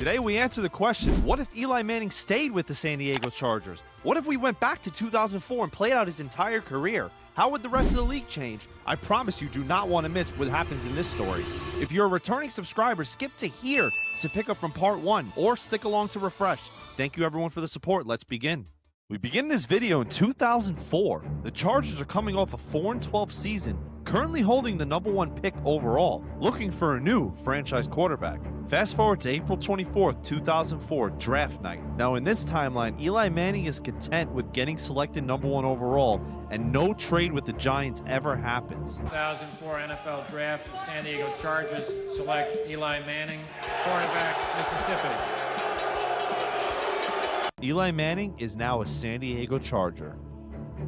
Today we answer the question, what if Eli Manning stayed with the San Diego Chargers? What if we went back to 2004 and played out his entire career? How would the rest of the league change? I promise you do not want to miss what happens in this story. If you're a returning subscriber, skip to here to pick up from part 1 or stick along to refresh. Thank you everyone for the support. Let's begin. We begin this video in 2004. The Chargers are coming off a 4-12 season, currently holding the #1 pick overall, looking for a new franchise quarterback. Fast forward to April 24th, 2004, draft night. Now in this timeline, Eli Manning is content with getting selected #1 overall, and no trade with the Giants ever happens. 2004 NFL Draft, the San Diego Chargers select Eli Manning, quarterback, Mississippi. Eli Manning is now a San Diego Charger.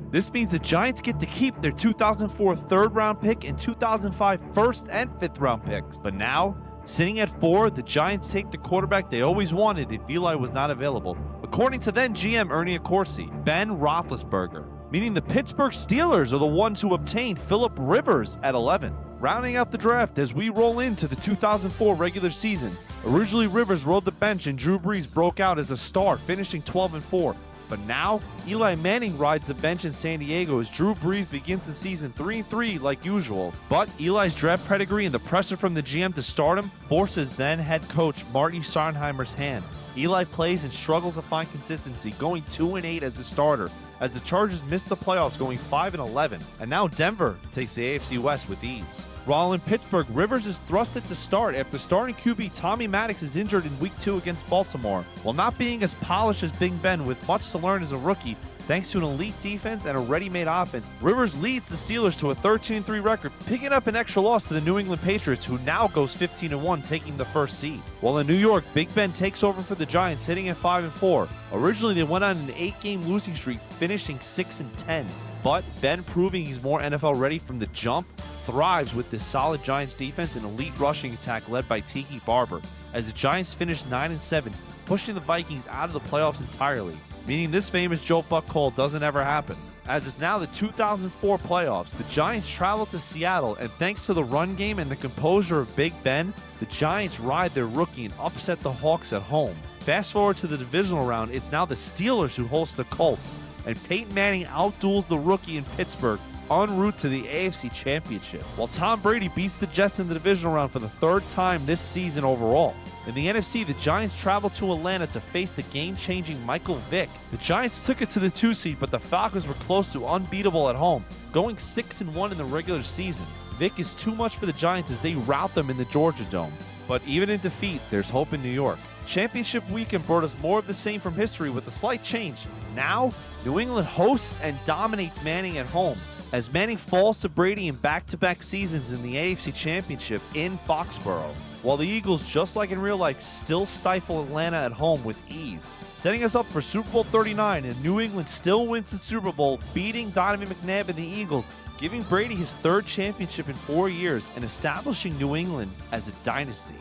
This means the Giants get to keep their 2004 third-round pick and 2005 first and fifth-round picks. But now, sitting at 4, the Giants take the quarterback they always wanted if Eli was not available. According to then GM Ernie Accorsi, Ben Roethlisberger, meaning the Pittsburgh Steelers are the ones who obtained Phillip Rivers at 11. Rounding out the draft as we roll into the 2004 regular season. Originally, Rivers rode the bench and Drew Brees broke out as a star, finishing 12-4. But now, Eli Manning rides the bench in San Diego as Drew Brees begins the season 3-3 like usual. But Eli's draft pedigree and the pressure from the GM to start him forces then head coach Marty Schottenheimer's hand. Eli plays and struggles to find consistency, going 2-8 as a starter, as the Chargers miss the playoffs going 5-11. And now Denver takes the AFC West with ease. While in Pittsburgh, Rivers is thrusted to start after starting QB Tommy Maddox is injured in Week 2 against Baltimore. While not being as polished as Big Ben with much to learn as a rookie, thanks to an elite defense and a ready-made offense, Rivers leads the Steelers to a 13-3 record, picking up an extra loss to the New England Patriots, who now goes 15-1, taking the first seed. While in New York, Big Ben takes over for the Giants, sitting at 5-4. Originally, they went on an 8-game losing streak, finishing 6-10. But Ben, proving he's more NFL ready from the jump, thrives with this solid Giants defense and elite rushing attack led by Tiki Barber, as the Giants finished 9-7, pushing the Vikings out of the playoffs entirely, meaning this famous Joe Buck call doesn't ever happen. As it's now the 2004 playoffs, the Giants travel to Seattle, and thanks to the run game and the composure of Big Ben, the Giants ride their rookie and upset the Hawks at home. Fast forward to the divisional round, it's now the Steelers who host the Colts, and Peyton Manning outduels the rookie in Pittsburgh en route to the AFC Championship, while Tom Brady beats the Jets in the divisional round for the 3rd time this season overall. In the NFC, the Giants travel to Atlanta to face the game-changing Michael Vick. The Giants took it to the 2 seed, but the Falcons were close to unbeatable at home, going 6-1 in the regular season. Vick is too much for the Giants as they rout them in the Georgia Dome. But even in defeat, there's hope in New York. Championship weekend brought us more of the same from history with a slight change. Now, New England hosts and dominates Manning at home, as Manning falls to Brady in back-to-back seasons in the AFC Championship in Foxborough, while the Eagles, just like in real life, still stifle Atlanta at home with ease, setting us up for Super Bowl 39, and New England still wins the Super Bowl, beating Donovan McNabb and the Eagles, giving Brady his 3rd championship in 4 years and establishing New England as a dynasty.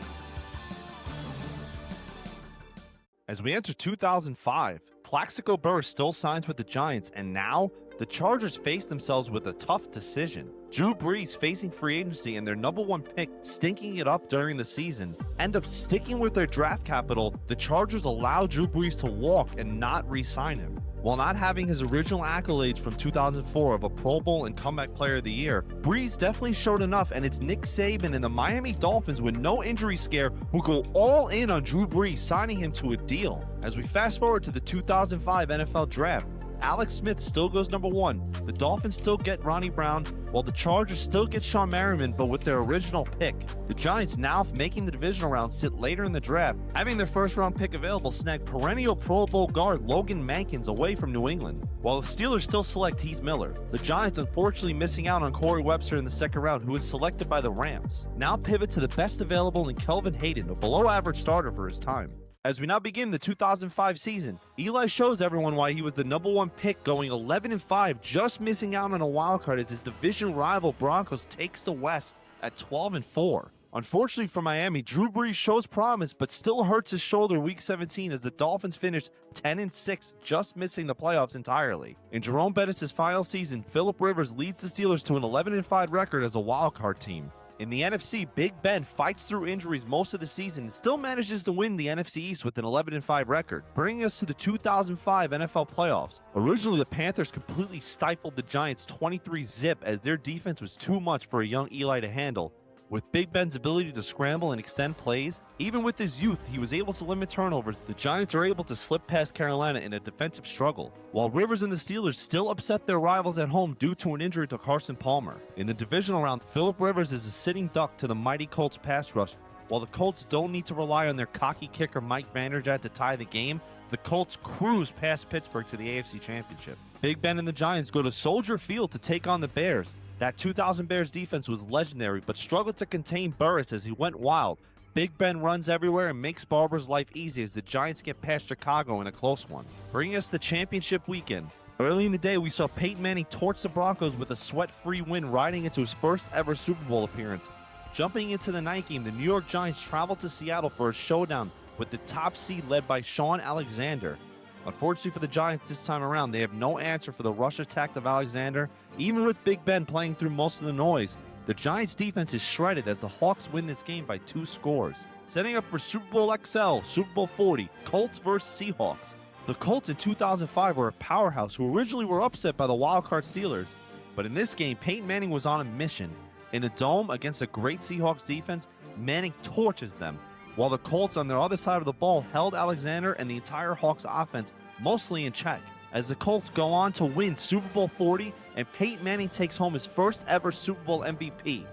As we enter 2005, Plaxico Burress still signs with the Giants, and now the Chargers face themselves with a tough decision. Drew Brees, facing free agency and their #1 pick stinking it up during the season, end up sticking with their draft capital. The Chargers allow Drew Brees to walk and not re-sign him. While not having his original accolades from 2004 of a Pro Bowl and Comeback Player of the Year, Brees definitely showed enough, and it's Nick Saban and the Miami Dolphins with no injury scare who go all in on Drew Brees, signing him to a deal. As we fast forward to the 2005 NFL Draft, Alex Smith still goes #1. The Dolphins still get Ronnie Brown, while the Chargers still get Sean Merriman, but with their original pick. The Giants, now making the divisional round, sit later in the draft, having their 1st-round pick available, snag perennial Pro Bowl guard Logan Mankins away from New England, while the Steelers still select Heath Miller. The Giants unfortunately missing out on Corey Webster in the 2nd round, who was selected by the Rams. Now pivot to the best available in Kelvin Hayden, a below-average starter for his time. As we now begin the 2005 season, Eli shows everyone why he was the #1 pick, going 11-5, just missing out on a wildcard as his division rival Broncos takes the West at 12-4. Unfortunately for Miami, Drew Brees shows promise but still hurts his shoulder Week 17 as the Dolphins finished 10-6, just missing the playoffs entirely. In Jerome Bettis' final season, Phillip Rivers leads the Steelers to an 11-5 record as a wildcard team. In the NFC, Big Ben fights through injuries most of the season and still manages to win the NFC East with an 11-5 record, bringing us to the 2005 NFL playoffs. Originally, the Panthers completely stifled the Giants 23-0 as their defense was too much for a young Eli to handle. With Big Ben's ability to scramble and extend plays, even with his youth, he was able to limit turnovers. The Giants are able to slip past Carolina in a defensive struggle, while Rivers and the Steelers still upset their rivals at home due to an injury to Carson Palmer. In the divisional round, Phillip Rivers is a sitting duck to the mighty Colts pass rush. While the Colts don't need to rely on their cocky kicker Mike Vanderjagt to tie the game, the Colts cruise past Pittsburgh to the AFC Championship. Big Ben and the Giants go to Soldier Field to take on the Bears. That 2000 Bears defense was legendary, but struggled to contain Burris as he went wild. Big Ben runs everywhere and makes Barber's life easy as the Giants get past Chicago in a close one. Bringing us the championship weekend. Early in the day, we saw Peyton Manning torch the Broncos with a sweat-free win, riding into his first ever Super Bowl appearance. Jumping into the night game, the New York Giants traveled to Seattle for a showdown with the top seed led by Shaun Alexander. Unfortunately for the Giants this time around, they have no answer for the rush attack of Alexander. Even with Big Ben playing through most of the noise, the Giants defense is shredded as the Hawks win this game by 2 scores. Setting up for Super Bowl XL, Super Bowl 40, Colts vs. Seahawks. The Colts in 2005 were a powerhouse who originally were upset by the wildcard Steelers. But in this game, Peyton Manning was on a mission. In a dome against a great Seahawks defense, Manning torches them, while the Colts on their other side of the ball held Alexander and the entire Hawks offense mostly in check. As the Colts go on to win Super Bowl 40 and Peyton Manning takes home his first ever Super Bowl MVP.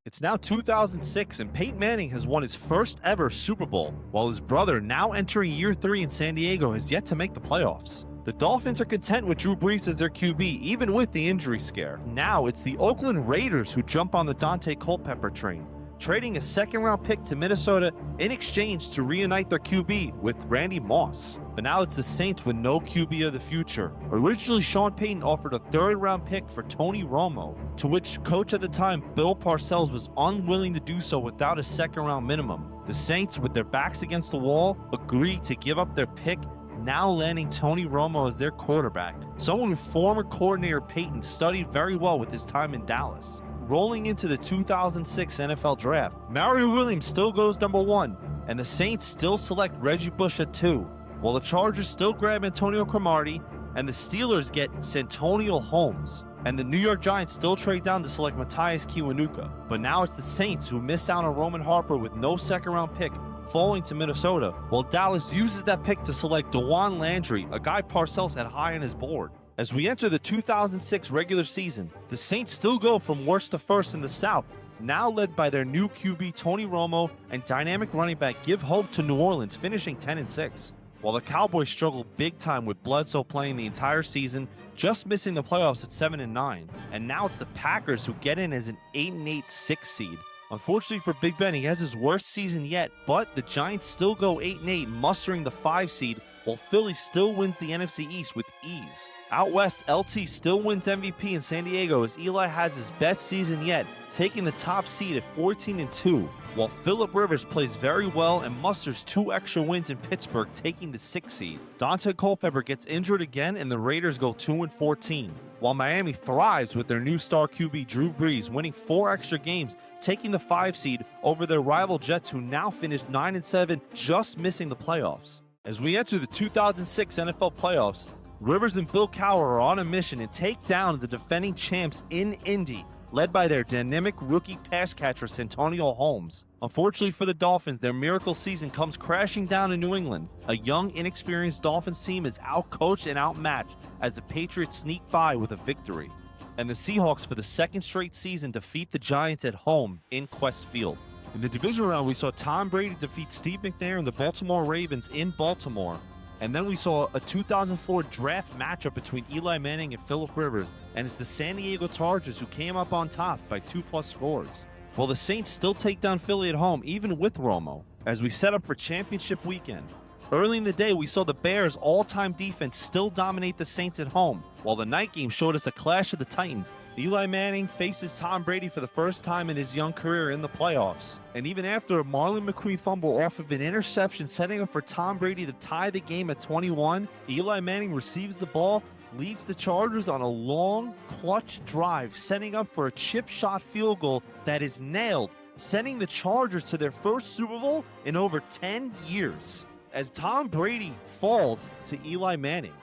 It's now 2006 and Peyton Manning has won his first ever Super Bowl, while his brother, now entering year 3 in San Diego, has yet to make the playoffs. The Dolphins are content with Drew Brees as their QB, even with the injury scare. Now it's the Oakland Raiders who jump on the Dante Culpepper train, trading a second-round pick to Minnesota in exchange to reunite their QB with Randy Moss. But now it's the Saints with no QB of the future. Originally, Sean Payton offered a third-round pick for Tony Romo, to which coach at the time, Bill Parcells, was unwilling to do so without a second-round minimum. The Saints, with their backs against the wall, agreed to give up their pick, now landing Tony Romo as their quarterback, someone who former coordinator Payton studied very well with his time in Dallas. Rolling into the 2006 NFL Draft, Mario Williams still goes number 1, and the Saints still select Reggie Bush at 2, while the Chargers still grab Antonio Cromartie, and the Steelers get Santonio Holmes, and the New York Giants still trade down to select Matthias Kiwanuka. But now it's the Saints who miss out on Roman Harper with no second-round pick, falling to Minnesota, while Dallas uses that pick to select DeJuan Landry, a guy Parcells had high on his board. As we enter the 2006 regular season, the Saints still go from worst to first in the South, now led by their new QB Tony Romo and dynamic running back Give Hope to New Orleans, finishing 10-6. While the Cowboys struggle big time with Bledsoe playing the entire season, just missing the playoffs at 7-9. And now it's the Packers who get in as an 8-8 6th seed. Unfortunately for Big Ben, he has his worst season yet, but the Giants still go 8-8, mustering the 5 seed, while Philly still wins the NFC East with ease. Out west, LT still wins MVP in San Diego as Eli has his best season yet, taking the top seed at 14-2, while Phillip Rivers plays very well and musters 2 extra wins in Pittsburgh, taking the 6th seed. Dante Culpepper gets injured again and the Raiders go 2-14, while Miami thrives with their new star QB Drew Brees, winning 4 extra games, taking the 5 seed over their rival Jets, who now finished 9-7, just missing the playoffs. As we enter the 2006 NFL playoffs, Rivers and Bill Cowher are on a mission and take down the defending champs in Indy, led by their dynamic rookie pass catcher Santonio Holmes. Unfortunately for the Dolphins, their miracle season comes crashing down in New England. A young, inexperienced Dolphins team is outcoached and outmatched as the Patriots sneak by with a victory. And the Seahawks, for the 2nd straight season, defeat the Giants at home in Quest Field. In the divisional round, we saw Tom Brady defeat Steve McNair and the Baltimore Ravens in Baltimore. And then we saw a 2004 draft matchup between Eli Manning and Phillip Rivers, and it's the San Diego Chargers who came up on top by 2+ scores. While the Saints still take down Philly at home, even with Romo, as we set up for championship weekend. Early in the day, we saw the Bears' all-time defense still dominate the Saints at home, while the night game showed us a clash of the Titans. Eli Manning faces Tom Brady for the first time in his young career in the playoffs. And even after a Marlon McCree fumble off of an interception setting up for Tom Brady to tie the game at 21, Eli Manning receives the ball, leads the Chargers on a long, clutch drive, setting up for a chip shot field goal that is nailed, sending the Chargers to their first Super Bowl in over 10 years, as Tom Brady falls to Eli Manning.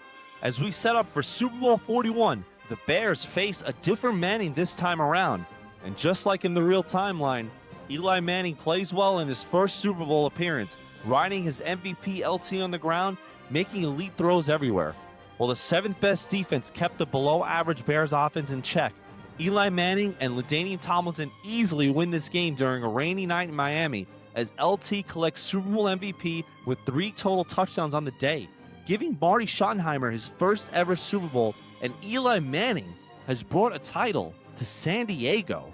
As we set up for Super Bowl 41, the Bears face a different Manning this time around, and just like in the real timeline, Eli Manning plays well in his first Super Bowl appearance, riding his MVP LT on the ground, making elite throws everywhere. While the 7th best defense kept the below-average Bears offense in check, Eli Manning and LaDainian Tomlinson easily win this game during a rainy night in Miami, as LT collects Super Bowl MVP with 3 total touchdowns on the day, giving Marty Schottenheimer his first ever Super Bowl, and Eli Manning has brought a title to San Diego.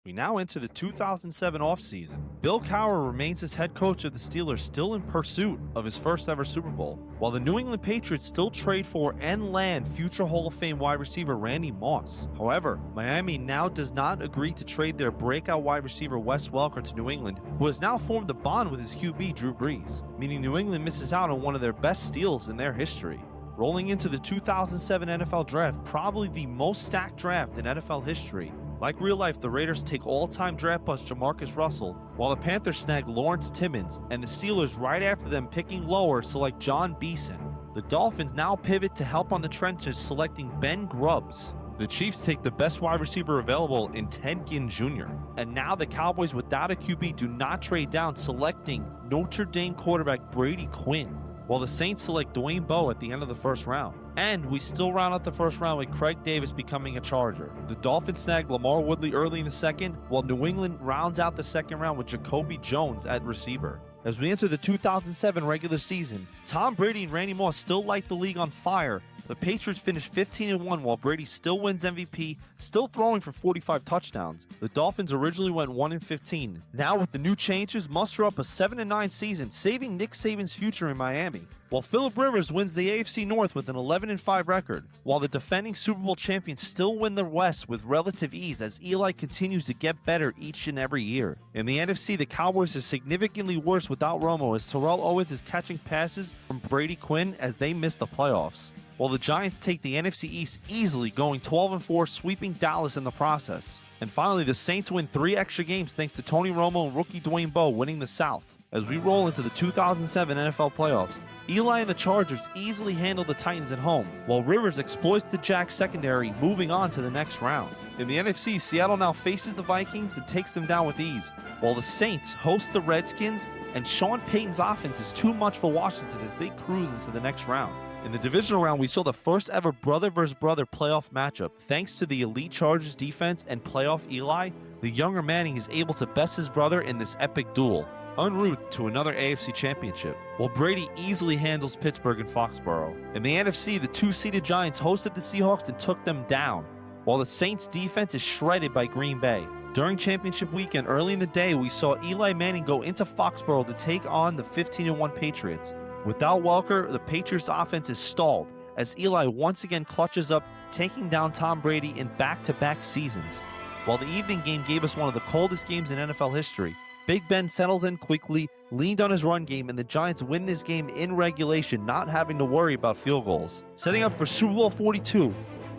We now enter the 2007 offseason. Bill Cowher remains as head coach of the Steelers, still in pursuit of his first ever Super Bowl, while the New England Patriots still trade for and land future Hall of Fame wide receiver Randy Moss. However, Miami now does not agree to trade their breakout wide receiver Wes Welker to New England, who has now formed a bond with his QB Drew Brees, meaning New England misses out on one of their best steals in their history. Rolling into the 2007 NFL Draft, probably the most stacked draft in NFL history. Like real life, the Raiders take all-time draft bust Jamarcus Russell, while the Panthers snag Lawrence Timmons, and the Steelers right after them picking lower select John Beeson. The Dolphins now pivot to help on the trenches, selecting Ben Grubbs. The Chiefs take the best wide receiver available in Ted Ginn Jr. And now the Cowboys without a QB do not trade down, selecting Notre Dame quarterback Brady Quinn, while the Saints select Dwayne Bowe at the end of the first round. And we still round out the first round with Craig Davis becoming a Charger. The Dolphins snag Lamar Woodley early in the second, while New England rounds out the second round with Jacoby Jones at receiver. As we enter the 2007 regular season, Tom Brady and Randy Moss still light the league on fire. The Patriots finish 15-1 while Brady still wins MVP, still throwing for 45 touchdowns. The Dolphins originally went 1-15. Now with the new changes, muster up a 7-9 season, saving Nick Saban's future in Miami. While Phillip Rivers wins the AFC North with an 11-5 record, while the defending Super Bowl champions still win the West with relative ease as Eli continues to get better each and every year. In the NFC, the Cowboys are significantly worse without Romo, as Terrell Owens is catching passes from Brady Quinn as they miss the playoffs, while the Giants take the NFC East easily, going 12-4, sweeping Dallas in the process. And finally, the Saints win 3 extra games thanks to Tony Romo and rookie Dwayne Bowe winning the South. As we roll into the 2007 NFL playoffs, Eli and the Chargers easily handle the Titans at home, while Rivers exploits the Jags secondary, moving on to the next round. In the NFC, Seattle now faces the Vikings and takes them down with ease, while the Saints host the Redskins, and Sean Payton's offense is too much for Washington as they cruise into the next round. In the divisional round, we saw the first ever brother versus brother playoff matchup. Thanks to the elite Chargers defense and playoff Eli, the younger Manning is able to best his brother in this epic duel, en route to another AFC championship, while Brady easily handles Pittsburgh and Foxborough. In the NFC, the 2-seeded Giants hosted the Seahawks and took them down, while the Saints' defense is shredded by Green Bay. During championship weekend, early in the day, we saw Eli Manning go into Foxborough to take on the 15-1 Patriots. Without Welker, the Patriots' offense is stalled, as Eli once again clutches up, taking down Tom Brady in back-to-back seasons. While the evening game gave us one of the coldest games in NFL history, Big Ben settles in quickly, leaned on his run game, and the Giants win this game in regulation, not having to worry about field goals. Setting up for Super Bowl 42,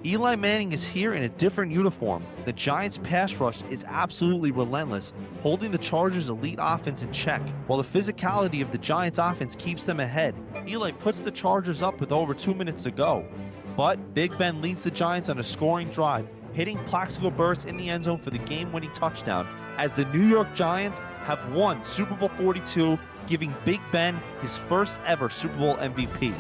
Eli Manning is here in a different uniform. The Giants' pass rush is absolutely relentless, holding the Chargers' elite offense in check, while the physicality of the Giants' offense keeps them ahead. Eli puts the Chargers up with over 2 minutes to go, but Big Ben leads the Giants on a scoring drive, hitting Plaxico Burress in the end zone for the game-winning touchdown, as the New York Giants have won Super Bowl 42, giving Big Ben his first ever Super Bowl MVP.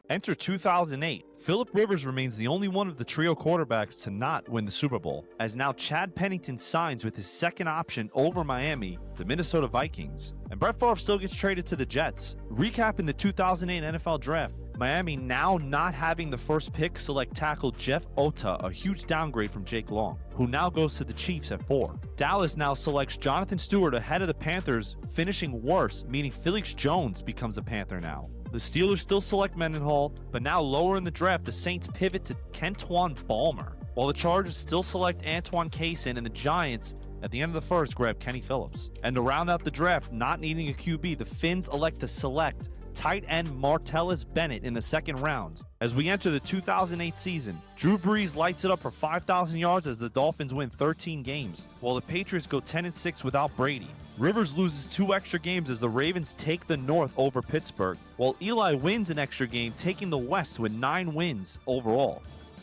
Enter 2008. Phillip Rivers remains the only one of the trio quarterbacks to not win the Super Bowl, as now Chad Pennington signs with his second option over Miami, the Minnesota Vikings. And Brett Favre still gets traded to the Jets. Recapping the 2008 NFL Draft, Miami, now not having the first pick, select tackle Jeff Ota, a huge downgrade from Jake Long, who now goes to the Chiefs at 4. Dallas now selects Jonathan Stewart ahead of the Panthers, finishing worse, meaning Felix Jones becomes a Panther now. The Steelers still select Mendenhall, but now lower in the draft, the Saints pivot to Kentwan Balmer, while the Chargers still select Antoine Cason, and the Giants At the end of the first, grab Kenny Phillips. And to round out the draft, not needing a QB, the Finns elect to select tight end Martellus Bennett in the second round. As we enter the 2008 season, Drew Brees lights it up for 5,000 yards as the Dolphins win 13 games, while the Patriots go 10-6 without Brady. Rivers loses 2 extra games as the Ravens take the North over Pittsburgh, while Eli wins an extra game, taking the West with 9 wins overall.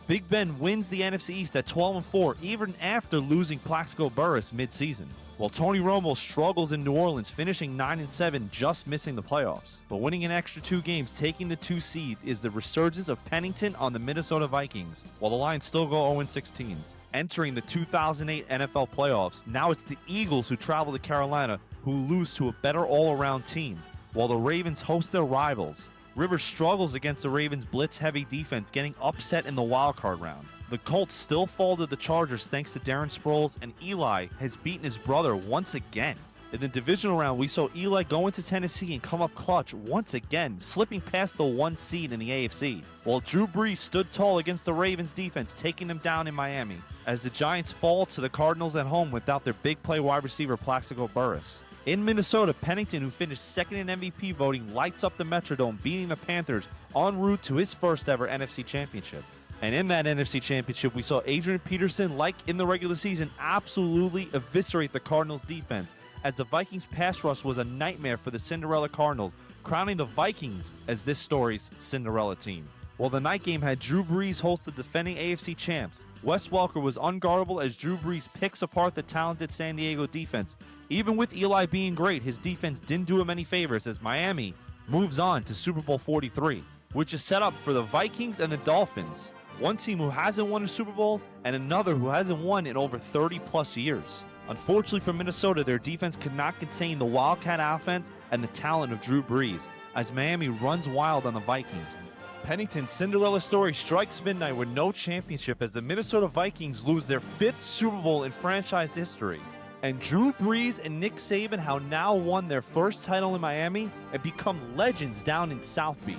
Big Ben wins the NFC East at 12-4 even after losing Plaxico Burress mid-season, while Tony Romo struggles in New Orleans, finishing 9-7, just missing the playoffs. But winning an extra 2 games, taking the 2 seed, is the resurgence of Pennington on the Minnesota Vikings, while the Lions still go 0-16. Entering the 2008 NFL playoffs, now it's the Eagles who travel to Carolina, who lose to a better all-around team, while the Ravens host their rivals. Rivers struggles against the Ravens' blitz-heavy defense, getting upset in the wildcard round. The Colts still fall to the Chargers thanks to Darren Sproles, and Eli has beaten his brother once again. In the divisional round, we saw Eli go into Tennessee and come up clutch once again, slipping past the 1 seed in the AFC, while Drew Brees stood tall against the Ravens' defense, taking them down in Miami, as the Giants fall to the Cardinals at home without their big play wide receiver Plaxico Burress. In Minnesota, Pennington, who finished second in MVP voting, lights up the Metrodome, beating the Panthers en route to his first ever NFC Championship. And in that NFC Championship, we saw Adrian Peterson, like in the regular season, absolutely eviscerate the Cardinals' defense, as the Vikings' pass rush was a nightmare for the Cinderella Cardinals, crowning the Vikings as this story's Cinderella team. While the night game had Drew Brees host the defending AFC champs, Wes Welker was unguardable as Drew Brees picks apart the talented San Diego defense. Even with Eli being great, his defense didn't do him any favors as Miami moves on to Super Bowl 43, which is set up for the Vikings and the Dolphins, one team who hasn't won a Super Bowl and another who hasn't won in over 30 plus years. Unfortunately for Minnesota, their defense could not contain the Wildcat offense and the talent of Drew Brees, as Miami runs wild on the Vikings. Pennington's Cinderella story strikes midnight with no championship as the Minnesota Vikings lose their 5th Super Bowl in franchise history. And Drew Brees and Nick Saban have now won their first title in Miami and become legends down in South Beach.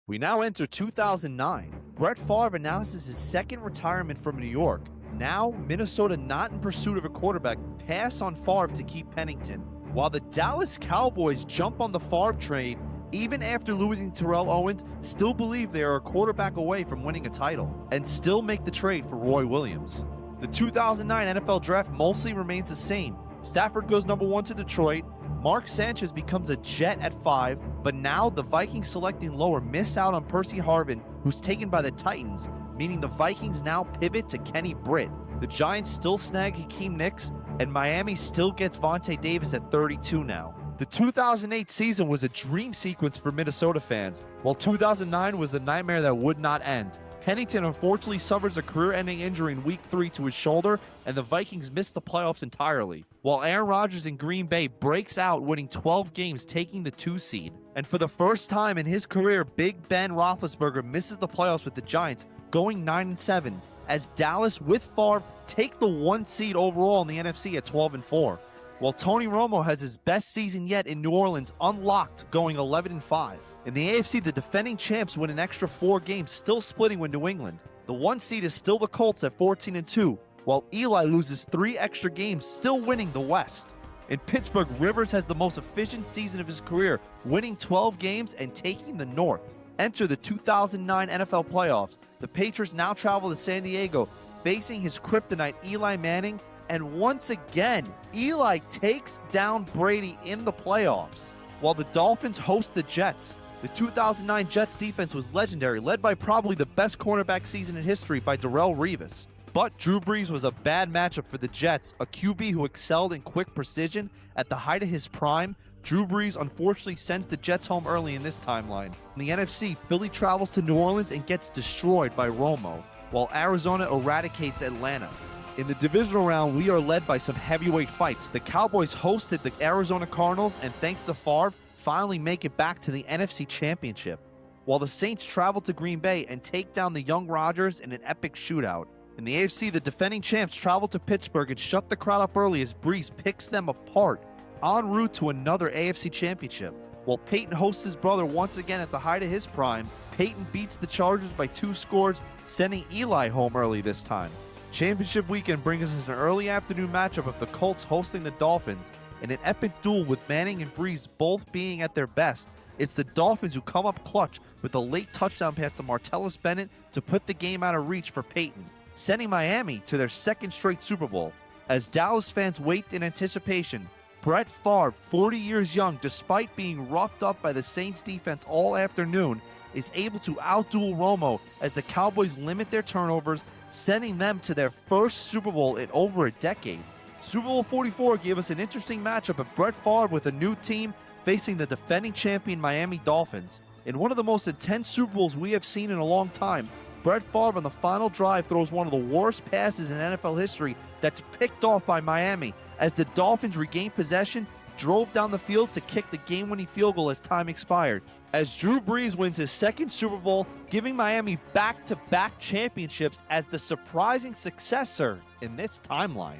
We now enter 2009. Brett Favre announces his second retirement from New York. Now, Minnesota, not in pursuit of a quarterback, pass on Favre to keep Pennington, while the Dallas Cowboys jump on the Favre trade even after losing Terrell Owens, still believe they are a quarterback away from winning a title, and still make the trade for Roy Williams. The 2009 NFL Draft mostly remains the same. Stafford goes number 1 to Detroit. Mark Sanchez becomes a Jet at 5, but now the Vikings selecting lower miss out on Percy Harvin, who's taken by the Titans, meaning the Vikings now pivot to Kenny Britt. The Giants still snag Hakeem Nicks, and Miami still gets Vontae Davis at 32 now. The 2008 season was a dream sequence for Minnesota fans, while 2009 was the nightmare that would not end. Pennington unfortunately suffers a career-ending injury in Week 3 to his shoulder, and the Vikings miss the playoffs entirely, while Aaron Rodgers in Green Bay breaks out, winning 12 games, taking the 2 seed. And for the first time in his career, Big Ben Roethlisberger misses the playoffs with the Giants, going 9-7, as Dallas with Favre take the 1 seed overall in the NFC at 12-4. While Tony Romo has his best season yet in New Orleans, unlocked, going 11-5. In the AFC, the defending champs win an extra 4 games, still splitting with New England. The 1 seed is still the Colts at 14-2, while Eli loses 3 extra games, still winning the West. In Pittsburgh, Rivers has the most efficient season of his career, winning 12 games and taking the North. Enter the 2009 NFL playoffs. The Patriots now travel to San Diego, facing his kryptonite Eli Manning, and once again, Eli takes down Brady in the playoffs, while the Dolphins host the Jets. The 2009 Jets defense was legendary, led by probably the best cornerback season in history by Darrelle Revis. But Drew Brees was a bad matchup for the Jets, a QB who excelled in quick precision at the height of his prime. Drew Brees unfortunately sends the Jets home early in this timeline. In the NFC, Philly travels to New Orleans and gets destroyed by Romo, while Arizona eradicates Atlanta. In the divisional round, we are led by some heavyweight fights. The Cowboys hosted the Arizona Cardinals, and thanks to Favre, finally make it back to the NFC Championship, while the Saints travel to Green Bay and take down the young Rodgers in an epic shootout. In the AFC, the defending champs travel to Pittsburgh and shut the crowd up early as Brees picks them apart, en route to another AFC championship. While Peyton hosts his brother once again at the height of his prime, Peyton beats the Chargers by 2 scores, sending Eli home early this time. Championship weekend brings us an early afternoon matchup of the Colts hosting the Dolphins in an epic duel with Manning and Breeze both being at their best. It's the Dolphins who come up clutch with a late touchdown pass to Martellus Bennett to put the game out of reach for Peyton, sending Miami to their second straight Super Bowl. As Dallas fans wait in anticipation, Brett Favre, 40 years young despite being roughed up by the Saints defense all afternoon, is able to outduel Romo as the Cowboys limit their turnovers, sending them to their first Super Bowl in over a decade. Super Bowl 44 gave us an interesting matchup of Brett Favre with a new team facing the defending champion Miami Dolphins. In one of the most intense Super Bowls we have seen in a long time, Brett Favre on the final drive throws one of the worst passes in NFL history that's picked off by Miami as the Dolphins regained possession, drove down the field to kick the game-winning field goal as time expired. As Drew Brees wins his second Super Bowl, giving Miami back-to-back championships as the surprising successor in this timeline.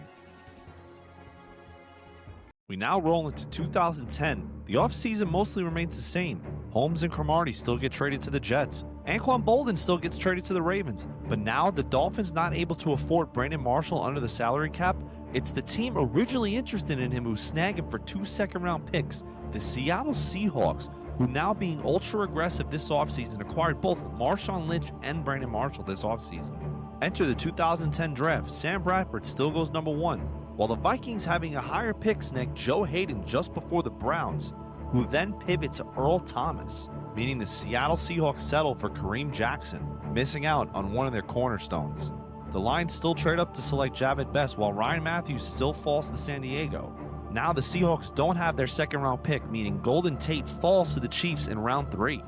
We now roll into 2010. The offseason mostly remains the same. Holmes and Cromartie still get traded to the Jets. Anquan Boldin still gets traded to the Ravens. But now the Dolphins not able to afford Brandon Marshall under the salary cap. It's the team originally interested in him who snagged him for 2 second-round picks, the Seattle Seahawks, who now being ultra-aggressive this offseason acquired both Marshawn Lynch and Brandon Marshall this offseason. Enter the 2010 draft. Sam Bradford still goes number 1. While the Vikings having a higher pick snag Joe Hayden just before the Browns, who then pivot to Earl Thomas, meaning the Seattle Seahawks settle for Kareem Jackson, missing out on one of their cornerstones. The Lions still trade up to select Javid Best while Ryan Matthews still falls to San Diego. Now the Seahawks don't have their second-round pick, meaning Golden Tate falls to the Chiefs in round 3.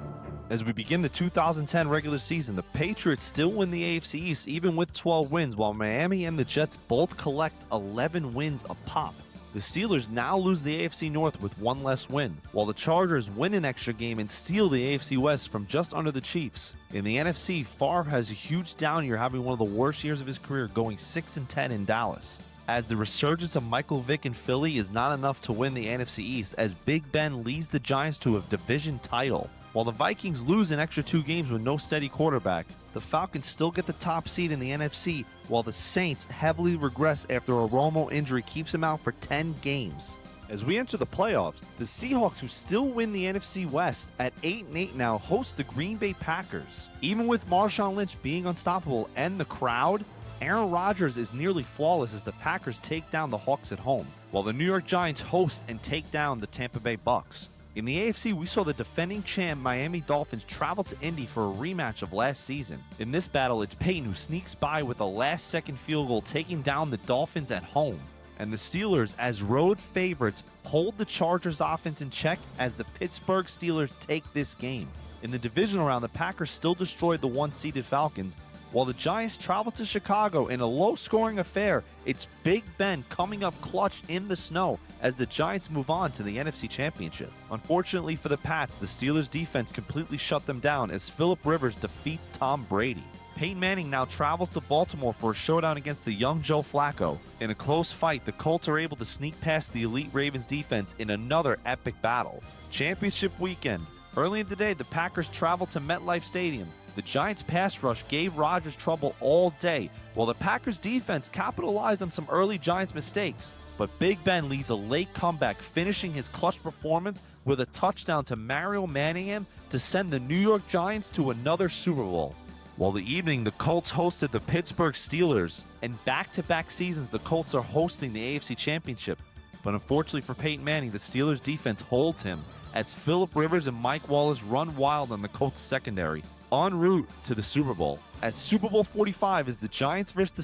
As we begin the 2010 regular season, the Patriots still win the AFC East even with 12 wins, while Miami and the Jets both collect 11 wins apiece. The Steelers now lose the AFC North with 1 less win, while the Chargers win an extra game and steal the AFC West from just under the Chiefs. In the NFC, Favre has a huge down year, having one of the worst years of his career, going 6-10 in Dallas. As the resurgence of Michael Vick in Philly is not enough to win the NFC East, as Big Ben leads the Giants to a division title. While the Vikings lose an extra 2 games with no steady quarterback, the Falcons still get the top seed in the NFC, while the Saints heavily regress after a Romo injury keeps him out for 10 games. As we enter the playoffs, the Seahawks, who still win the NFC West at 8-8 now, host the Green Bay Packers. Even with Marshawn Lynch being unstoppable and the crowd, Aaron Rodgers is nearly flawless as the Packers take down the Hawks at home, while the New York Giants host and take down the Tampa Bay Bucks. In the AFC, we saw the defending champ Miami Dolphins travel to Indy for a rematch of last season. In this battle, it's Peyton who sneaks by with a last-second field goal, taking down the Dolphins at home. And the Steelers, as road favorites, hold the Chargers offense in check as the Pittsburgh Steelers take this game. In the divisional round, the Packers still destroyed the 1-seeded Falcons, while the Giants travel to Chicago in a low-scoring affair. It's Big Ben coming up clutch in the snow as the Giants move on to the NFC Championship. Unfortunately for the Pats, the Steelers' defense completely shut them down as Phillip Rivers defeats Tom Brady. Peyton Manning now travels to Baltimore for a showdown against the young Joe Flacco. In a close fight, the Colts are able to sneak past the elite Ravens defense in another epic battle. Championship weekend. Early in the day, the Packers travel to MetLife Stadium. The Giants' pass rush gave Rodgers trouble all day, while the Packers' defense capitalized on some early Giants mistakes. But Big Ben leads a late comeback, finishing his clutch performance with a touchdown to Mario Manningham to send the New York Giants to another Super Bowl. While the evening, the Colts hosted the Pittsburgh Steelers, and back-to-back seasons the Colts are hosting the AFC Championship. But unfortunately for Peyton Manning, the Steelers' defense holds him as Phillip Rivers and Mike Wallace run wild on the Colts' secondary, en route to the Super Bowl. As Super Bowl 45 is the Giants versus the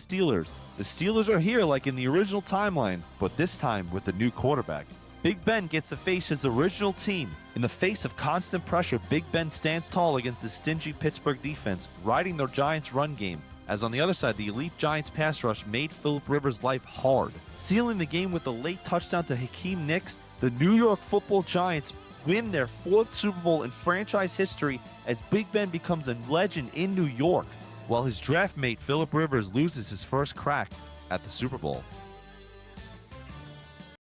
Steelers are here like in the original timeline, but this time with a new quarterback. Big Ben gets to face his original team. In the face of constant pressure, Big Ben stands tall against the stingy Pittsburgh defense, riding their Giants' run game, as on the other side, the elite Giants pass rush made Phillip Rivers' life hard. Sealing the game with a late touchdown to Hakeem Nicks, the New York Football Giants win their 4th Super Bowl in franchise history as Big Ben becomes a legend in New York, while his draft mate Phillip Rivers loses his first crack at the Super Bowl.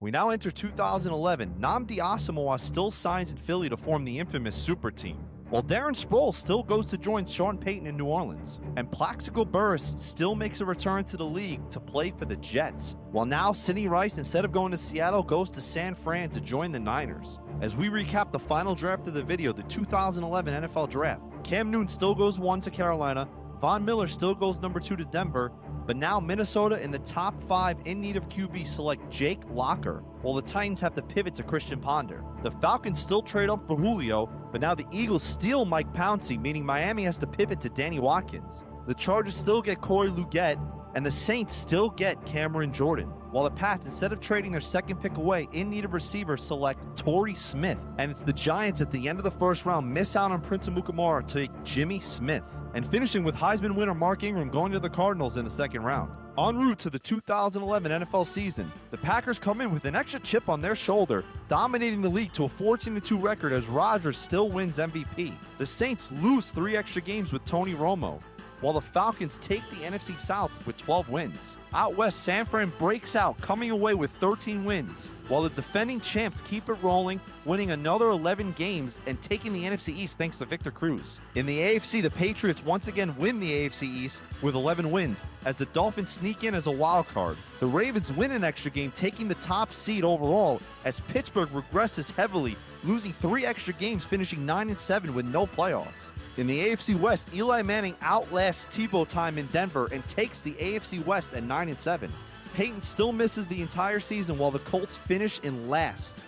We now enter 2011. Nnamdi Asomugha still signs in Philly to form the infamous Super Team, while Darren Sproles still goes to join Sean Payton in New Orleans, and Plaxico Burress still makes a return to the league to play for the Jets, while now Sidney Rice, instead of going to Seattle, goes to San Fran to join the Niners. As we recap the final draft of the video, the 2011 NFL Draft, Cam Newton still goes 1 to Carolina, Von Miller still goes number 2 to Denver, but now Minnesota in the top 5 in need of QB select Jake Locker, while the Titans have to pivot to Christian Ponder. The Falcons still trade up for Julio, but now the Eagles steal Mike Pouncey, meaning Miami has to pivot to Danny Watkins. The Chargers still get Corey Liuget, and the Saints still get Cameron Jordan, while the Pats, instead of trading their second pick away, in need of receiver, select Torrey Smith. And it's the Giants at the end of the first round miss out on Prince Amukamara to take Jimmy Smith, and finishing with Heisman winner Mark Ingram going to the Cardinals in the second round. En route to the 2011 NFL season, the Packers come in with an extra chip on their shoulder, dominating the league to a 14-2 record as Rodgers still wins MVP. The Saints lose 3 extra games with Tony Romo, while the Falcons take the NFC South with 12 wins. Out west, San Fran breaks out, coming away with 13 wins, while the defending champs keep it rolling, winning another 11 games and taking the NFC East thanks to Victor Cruz. In the AFC, the Patriots once again win the AFC East with 11 wins, as the Dolphins sneak in as a wild card. The Ravens win an extra game, taking the top seed overall, as Pittsburgh regresses heavily, losing 3 extra games, finishing 9-7 with no playoffs. In the AFC West, Eli Manning outlasts Tebow time in Denver and takes the AFC West at 9-7. Peyton still misses the entire season while the Colts finish in last.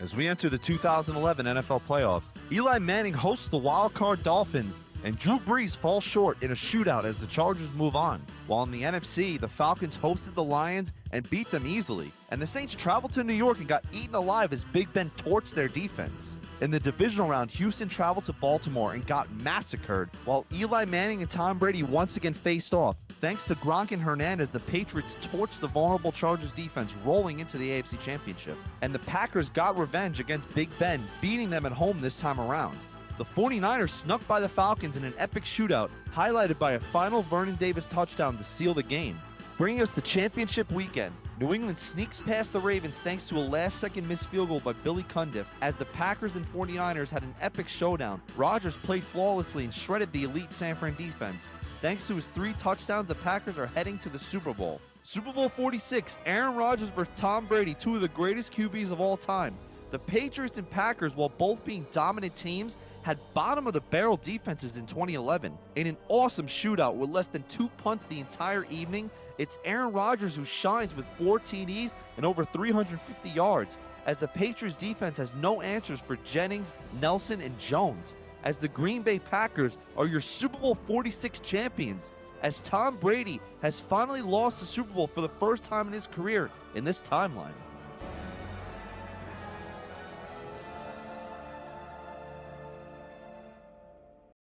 As we enter the 2011 NFL playoffs, Eli Manning hosts the wild-card Dolphins, and Drew Brees falls short in a shootout as the Chargers move on. While in the NFC, the Falcons hosted the Lions and beat them easily, and the Saints traveled to New York and got eaten alive as Big Ben torched their defense. In the divisional round, Houston traveled to Baltimore and got massacred, while Eli Manning and Tom Brady once again faced off. Thanks to Gronk and Hernandez, the Patriots torched the vulnerable Chargers defense, rolling into the AFC Championship. And the Packers got revenge against Big Ben, beating them at home this time around. The 49ers snuck by the Falcons in an epic shootout, highlighted by a final Vernon Davis touchdown to seal the game. Bringing us to championship weekend, New England sneaks past the Ravens thanks to a last-second missed field goal by Billy Cundiff. As the Packers and 49ers had an epic showdown, Rodgers played flawlessly and shredded the elite San Fran defense. Thanks to his 3 touchdowns, the Packers are heading to the Super Bowl. Super Bowl 46, Aaron Rodgers versus Tom Brady, 2 of the greatest QBs of all time. The Patriots and Packers, while both being dominant teams, had bottom-of-the-barrel defenses in 2011. In an awesome shootout with less than 2 punts the entire evening, it's Aaron Rodgers who shines with 4 TDs and over 350 yards, as the Patriots defense has no answers for Jennings, Nelson, and Jones, as the Green Bay Packers are your Super Bowl 46 champions, as Tom Brady has finally lost the Super Bowl for the first time in his career in this timeline.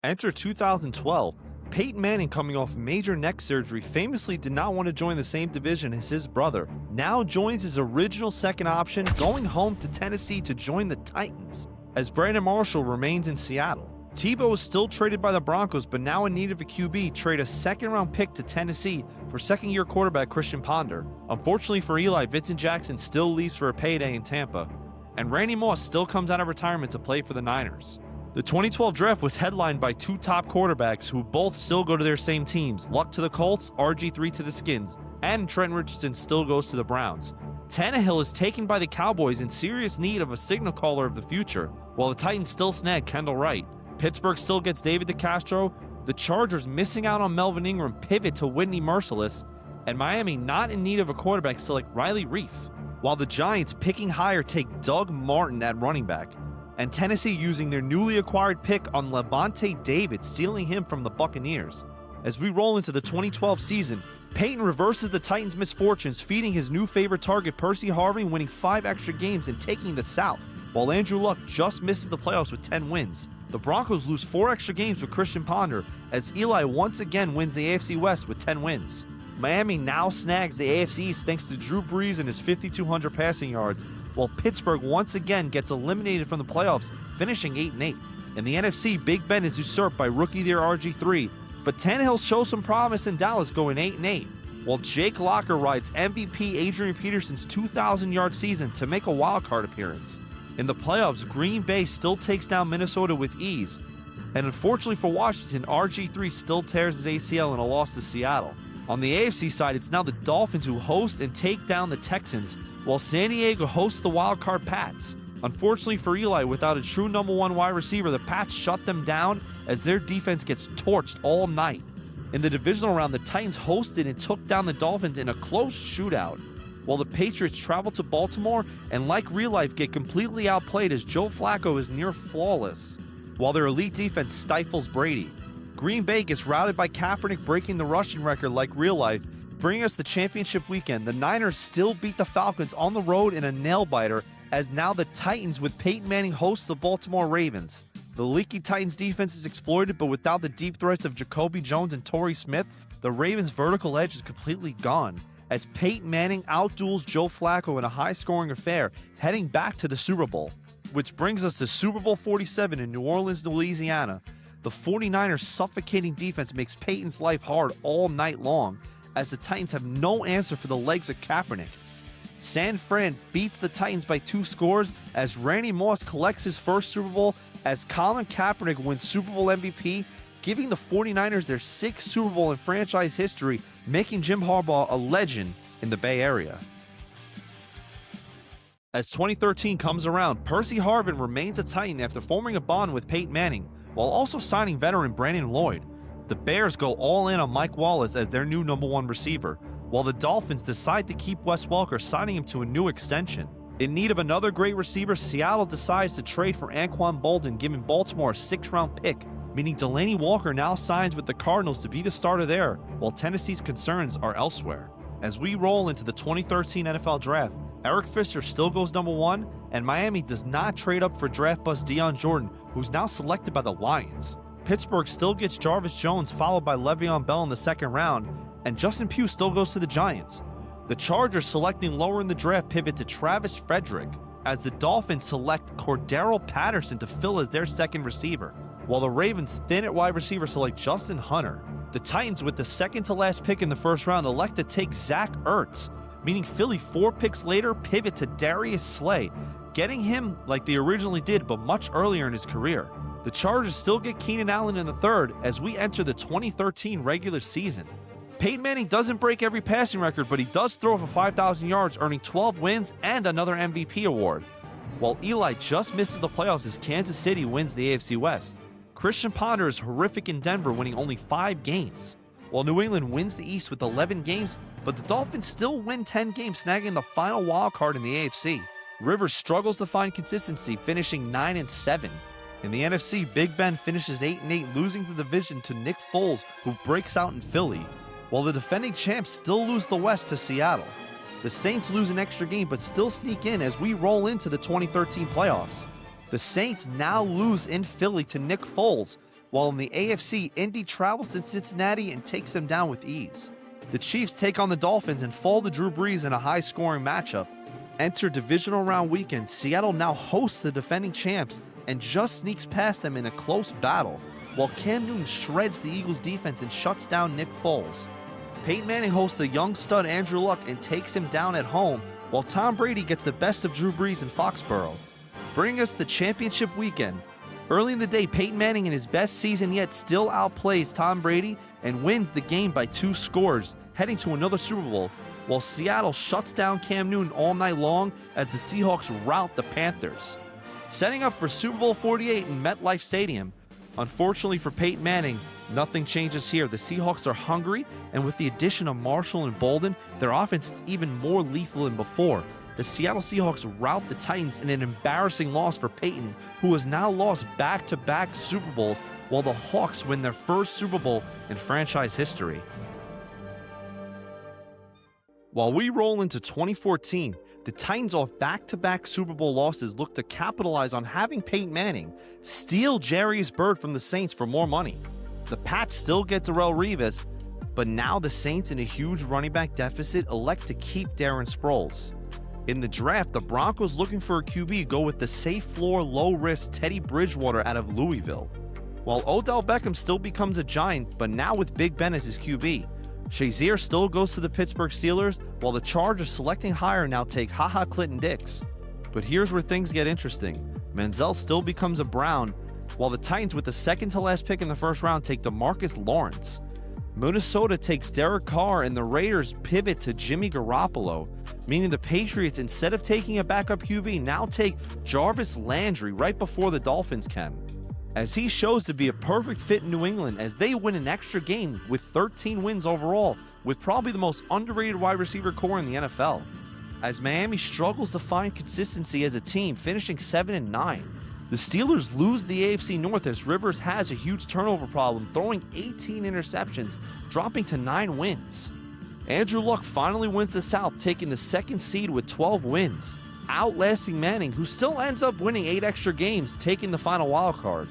Enter 2012. Peyton Manning, coming off major neck surgery, famously did not want to join the same division as his brother. Now joins his original second option, going home to Tennessee to join the Titans, as Brandon Marshall remains in Seattle. Tebow is still traded by the Broncos, but now in need of a QB, trade a second-round pick to Tennessee for second-year quarterback Christian Ponder. Unfortunately for Eli, Vincent Jackson still leaves for a payday in Tampa, and Randy Moss still comes out of retirement to play for the Niners. The 2012 draft was headlined by 2 top quarterbacks who both still go to their same teams. Luck to the Colts, RG3 to the Skins, and Trent Richardson still goes to the Browns. Tannehill is taken by the Cowboys in serious need of a signal caller of the future, while the Titans still snag Kendall Wright. Pittsburgh still gets David DeCastro, the Chargers missing out on Melvin Ingram pivot to Whitney Merciless, and Miami not in need of a quarterback select Riley Reif, while the Giants picking higher take Doug Martin at running back, and Tennessee using their newly acquired pick on Levante David, stealing him from the Buccaneers. As we roll into the 2012 season, Peyton reverses the Titans' misfortunes, feeding his new favorite target Percy Harvin, winning 5 extra games and taking the South, while Andrew Luck just misses the playoffs with 10 wins. The Broncos lose 4 extra games with Christian Ponder, as Eli once again wins the AFC West with 10 wins. Miami now snags the AFC East thanks to Drew Brees and his 5,200 passing yards, while Pittsburgh once again gets eliminated from the playoffs, finishing 8-8. In the NFC, Big Ben is usurped by rookie of the year RG3, but Tannehill shows some promise in Dallas, going 8-8. while Jake Locker rides MVP Adrian Peterson's 2,000-yard season to make a wildcard appearance. In the playoffs, Green Bay still takes down Minnesota with ease, and unfortunately for Washington, RG3 still tears his ACL in a loss to Seattle. On the AFC side, it's now the Dolphins who host and take down the Texans, while San Diego hosts the wildcard Pats. Unfortunately for Eli, without a true number one wide receiver, the Pats shut them down as their defense gets torched all night. In the divisional round, the Titans hosted and took down the Dolphins in a close shootout, while the Patriots travel to Baltimore and, like real life, get completely outplayed as Joe Flacco is near flawless, while their elite defense stifles Brady. Green Bay gets routed by Kaepernick breaking the rushing record like real life, bringing us the championship weekend. The Niners still beat the Falcons on the road in a nail-biter, as now the Titans with Peyton Manning host the Baltimore Ravens. The leaky Titans defense is exploited, but without the deep threats of Jacoby Jones and Torrey Smith, the Ravens' vertical edge is completely gone, as Peyton Manning outduels Joe Flacco in a high-scoring affair, heading back to the Super Bowl. Which brings us to Super Bowl 47 in New Orleans, Louisiana. The 49ers' suffocating defense makes Peyton's life hard all night long, as the Titans have no answer for the legs of Kaepernick. San Fran beats the Titans by 2 scores as Randy Moss collects his first Super Bowl, as Colin Kaepernick wins Super Bowl MVP, giving the 49ers their 6th Super Bowl in franchise history, making Jim Harbaugh a legend in the Bay Area. As 2013 comes around, Percy Harvin remains a Titan after forming a bond with Peyton Manning, while also signing veteran Brandon Lloyd. The Bears go all in on Mike Wallace as their new number 1 receiver, while the Dolphins decide to keep Wes Welker, signing him to a new extension. In need of another great receiver, Seattle decides to trade for Anquan Boldin, giving Baltimore a 6th-round pick, meaning Delaney Walker now signs with the Cardinals to be the starter there, while Tennessee's concerns are elsewhere. As we roll into the 2013 NFL Draft, Eric Fisher still goes number 1, and Miami does not trade up for draft bust Deion Jordan, who's now selected by the Lions. Pittsburgh still gets Jarvis Jones, followed by Le'Veon Bell in the 2nd round, and Justin Pugh still goes to the Giants. The Chargers, selecting lower in the draft, pivot to Travis Frederick, as the Dolphins select Cordero Patterson to fill as their 2nd receiver, while the Ravens, thin at wide receiver, select Justin Hunter. The Titans, with the 2nd to last pick in the 1st round, elect to take Zach Ertz, meaning Philly 4 picks later pivot to Darius Slay, getting him like they originally did but much earlier in his career. The Chargers still get Keenan Allen in the 3rd as we enter the 2013 regular season. Peyton Manning doesn't break every passing record, but he does throw for 5,000 yards, earning 12 wins and another MVP award. While Eli just misses the playoffs as Kansas City wins the AFC West. Christian Ponder is horrific in Denver, winning only 5 games, while New England wins the East with 11 games, but the Dolphins still win 10 games, snagging the final wild card in the AFC. Rivers struggles to find consistency, finishing 9-7. In the NFC, Big Ben finishes 8-8, losing the division to Nick Foles, who breaks out in Philly, while the defending champs still lose the West to Seattle. The Saints lose an extra game but still sneak in as we roll into the 2013 playoffs. The Saints now lose in Philly to Nick Foles, while in the AFC, Indy travels to Cincinnati and takes them down with ease. The Chiefs take on the Dolphins and fall to Drew Brees in a high-scoring matchup. Enter divisional round weekend, Seattle now hosts the defending champs and just sneaks past them in a close battle, while Cam Newton shreds the Eagles' defense and shuts down Nick Foles. Peyton Manning hosts the young stud Andrew Luck and takes him down at home, while Tom Brady gets the best of Drew Brees in Foxborough. Bringing us the championship weekend. Early in the day, Peyton Manning, in his best season yet, still outplays Tom Brady and wins the game by 2 scores, heading to another Super Bowl, while Seattle shuts down Cam Newton all night long as the Seahawks rout the Panthers. Setting up for Super Bowl 48 in MetLife Stadium. Unfortunately for Peyton Manning, nothing changes here. The Seahawks are hungry, and with the addition of Marshall and Bolden, their offense is even more lethal than before. The Seattle Seahawks rout the Titans in an embarrassing loss for Peyton, who has now lost back-to-back Super Bowls, while the Hawks win their first Super Bowl in franchise history. While we roll into 2014, the Titans, off back-to-back Super Bowl losses, look to capitalize on having Peyton Manning steal Jarius Byrd from the Saints for more money. The Pats still get Darrelle Revis, but now the Saints, in a huge running back deficit, elect to keep Darren Sproles. In the draft, the Broncos, looking for a QB, go with the safe floor, low-risk Teddy Bridgewater out of Louisville. While Odell Beckham still becomes a Giant, but now with Big Ben as his QB. Shazier still goes to the Pittsburgh Steelers, while the Chargers selecting higher now take HaHa Clinton Dix. But here's where things get interesting. Manziel still becomes a Brown, while the Titans with the second to last pick in the first round take DeMarcus Lawrence. Minnesota takes Derek Carr and the Raiders pivot to Jimmy Garoppolo, meaning the Patriots, instead of taking a backup QB, now take Jarvis Landry right before the Dolphins can, as he shows to be a perfect fit in New England as they win an extra game with 13 wins overall, with probably the most underrated wide receiver core in the NFL. As Miami struggles to find consistency as a team, finishing 7-9. The Steelers lose the AFC North as Rivers has a huge turnover problem, throwing 18 interceptions, dropping to 9 wins. Andrew Luck finally wins the South, taking the second seed with 12 wins, outlasting Manning, who still ends up winning 8 extra games, taking the final wild card.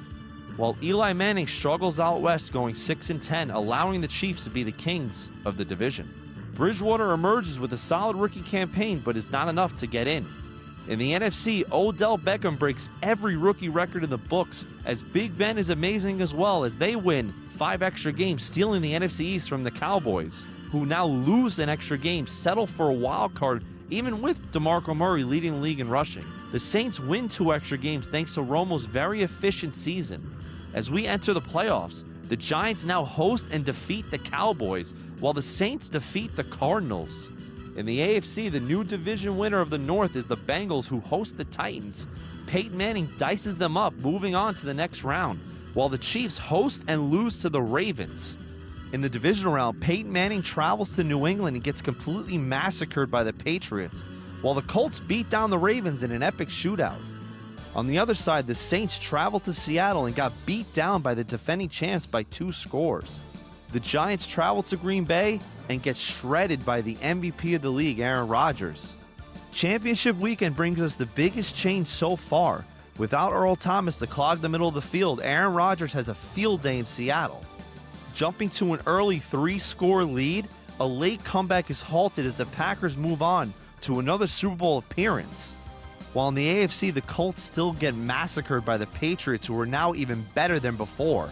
While Eli Manning struggles out west, going 6-10, allowing the Chiefs to be the kings of the division. Bridgewater emerges with a solid rookie campaign, but is not enough to get in. In the NFC, Odell Beckham breaks every rookie record in the books, as Big Ben is amazing as well, as they win 5 extra games, stealing the NFC East from the Cowboys, who now lose an extra game, settle for a wild card, even with DeMarco Murray leading the league in rushing. The Saints win 2 extra games thanks to Romo's very efficient season. As we enter the playoffs, the Giants now host and defeat the Cowboys, while the Saints defeat the Cardinals. In the AFC, the new division winner of the North is the Bengals, who host the Titans. Peyton Manning dices them up, moving on to the next round, while the Chiefs host and lose to the Ravens. In the divisional round, Peyton Manning travels to New England and gets completely massacred by the Patriots, while the Colts beat down the Ravens in an epic shootout. On the other side, the Saints traveled to Seattle and got beat down by the defending champs by 2 scores. The Giants travel to Green Bay and get shredded by the MVP of the league, Aaron Rodgers. Championship weekend brings us the biggest change so far. Without Earl Thomas to clog the middle of the field, Aaron Rodgers has a field day in Seattle. Jumping to an early 3-score lead, a late comeback is halted as the Packers move on to another Super Bowl appearance. While in the AFC, the Colts still get massacred by the Patriots, who are now even better than before.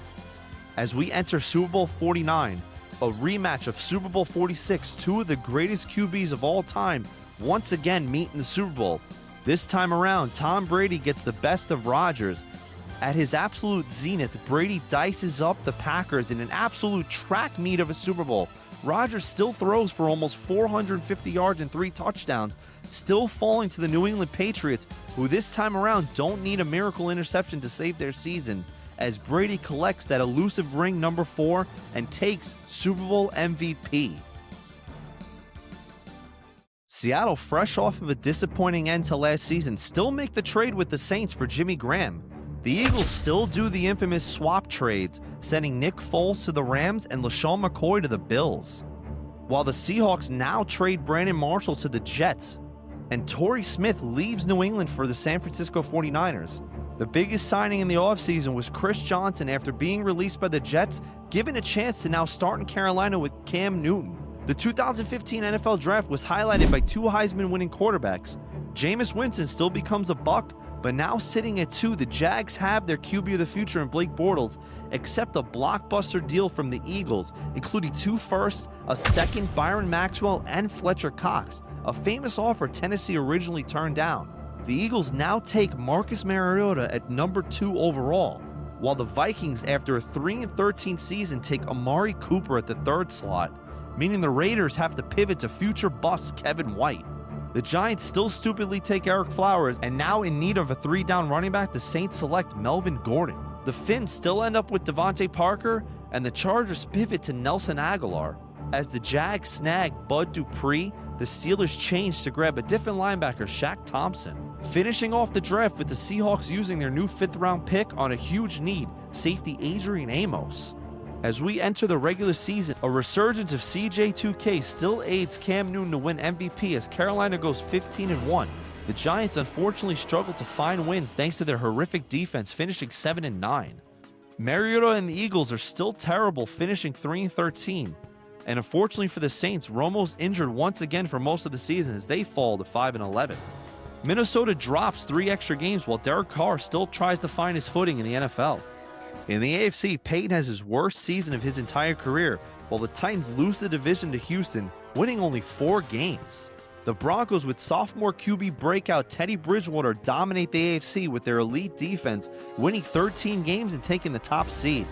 As we enter Super Bowl 49, a rematch of Super Bowl 46, 2 of the greatest QBs of all time once again meet in the Super Bowl. This time around, Tom Brady gets the best of Rodgers. At his absolute zenith, Brady dices up the Packers in an absolute track meet of a Super Bowl. Rodgers still throws for almost 450 yards and 3 touchdowns, still falling to the New England Patriots, who this time around don't need a miracle interception to save their season, as Brady collects that elusive ring number 4 and takes Super Bowl MVP. Seattle, fresh off of a disappointing end to last season, still make the trade with the Saints for Jimmy Graham. The Eagles still do the infamous swap trades, sending Nick Foles to the Rams and LaShawn McCoy to the Bills. While the Seahawks now trade Brandon Marshall to the Jets, and Torrey Smith leaves New England for the San Francisco 49ers. The biggest signing in the offseason was Chris Johnson, after being released by the Jets, given a chance to now start in Carolina with Cam Newton. The 2015 NFL Draft was highlighted by 2 Heisman-winning quarterbacks. Jameis Winston still becomes a Buck, but now sitting at 2, the Jags have their QB of the future in Blake Bortles, except a blockbuster deal from the Eagles, including 2 firsts, a second, Byron Maxwell, and Fletcher Cox, a famous offer Tennessee originally turned down. The Eagles now take Marcus Mariota at number 2 overall, while the Vikings, after a 3-13 season, take Amari Cooper at the 3rd slot, meaning the Raiders have to pivot to future bust Kevin White. The Giants still stupidly take Eric Flowers, and now in need of a 3-down running back, the Saints select Melvin Gordon. The Finns still end up with Devontae Parker, and the Chargers pivot to Nelson Aguilar. As the Jags snag Bud Dupree, the Steelers change to grab a different linebacker, Shaq Thompson. Finishing off the draft with the Seahawks using their new 5th-round pick on a huge need, safety Adrian Amos. As we enter the regular season, a resurgence of CJ2K still aids Cam Newton to win MVP as Carolina goes 15-1. The Giants unfortunately struggle to find wins thanks to their horrific defense, finishing 7-9. Mariota and the Eagles are still terrible, finishing 3-13. And unfortunately for the Saints, Romo's injured once again for most of the season as they fall to 5-11. Minnesota drops 3 extra games while Derek Carr still tries to find his footing in the NFL. In the AFC, Peyton has his worst season of his entire career, while the Titans lose the division to Houston, winning only 4 games. The Broncos, with sophomore QB breakout Teddy Bridgewater, dominate the AFC with their elite defense, winning 13 games and taking the top seed.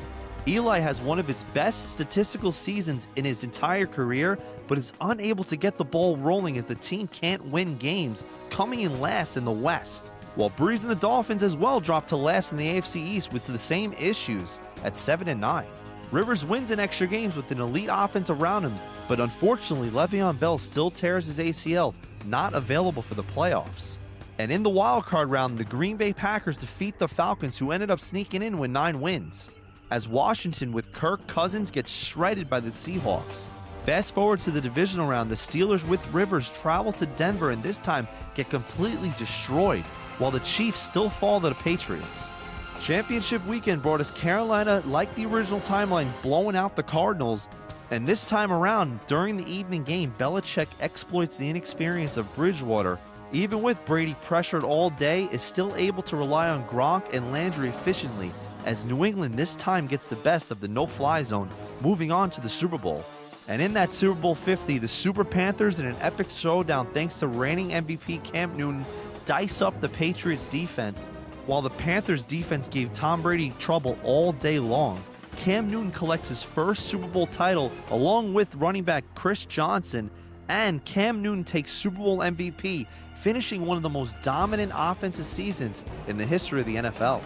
Eli has one of his best statistical seasons in his entire career, but is unable to get the ball rolling as the team can't win games, coming in last in the West. While Breeze and the Dolphins as well drop to last in the AFC East with the same issues at 7-9. Rivers wins in extra games with an elite offense around him, but unfortunately Le'Veon Bell still tears his ACL, not available for the playoffs. And in the wildcard round, the Green Bay Packers defeat the Falcons, who ended up sneaking in with 9 wins, as Washington with Kirk Cousins gets shredded by the Seahawks. Fast forward to the divisional round, the Steelers with Rivers travel to Denver and this time get completely destroyed, while the Chiefs still fall to the Patriots. Championship weekend brought us Carolina, like the original timeline, blowing out the Cardinals, and this time around, during the evening game, Belichick exploits the inexperience of Bridgewater. Even with Brady pressured all day, is still able to rely on Gronk and Landry efficiently, as New England this time gets the best of the no-fly zone, moving on to the Super Bowl. And in that Super Bowl 50, the Super Panthers, in an epic showdown thanks to reigning MVP Cam Newton, dice up the Patriots defense. While the Panthers defense gave Tom Brady trouble all day long, Cam Newton collects his first Super Bowl title along with running back Chris Johnson, and Cam Newton takes Super Bowl MVP, finishing one of the most dominant offensive seasons in the history of the NFL.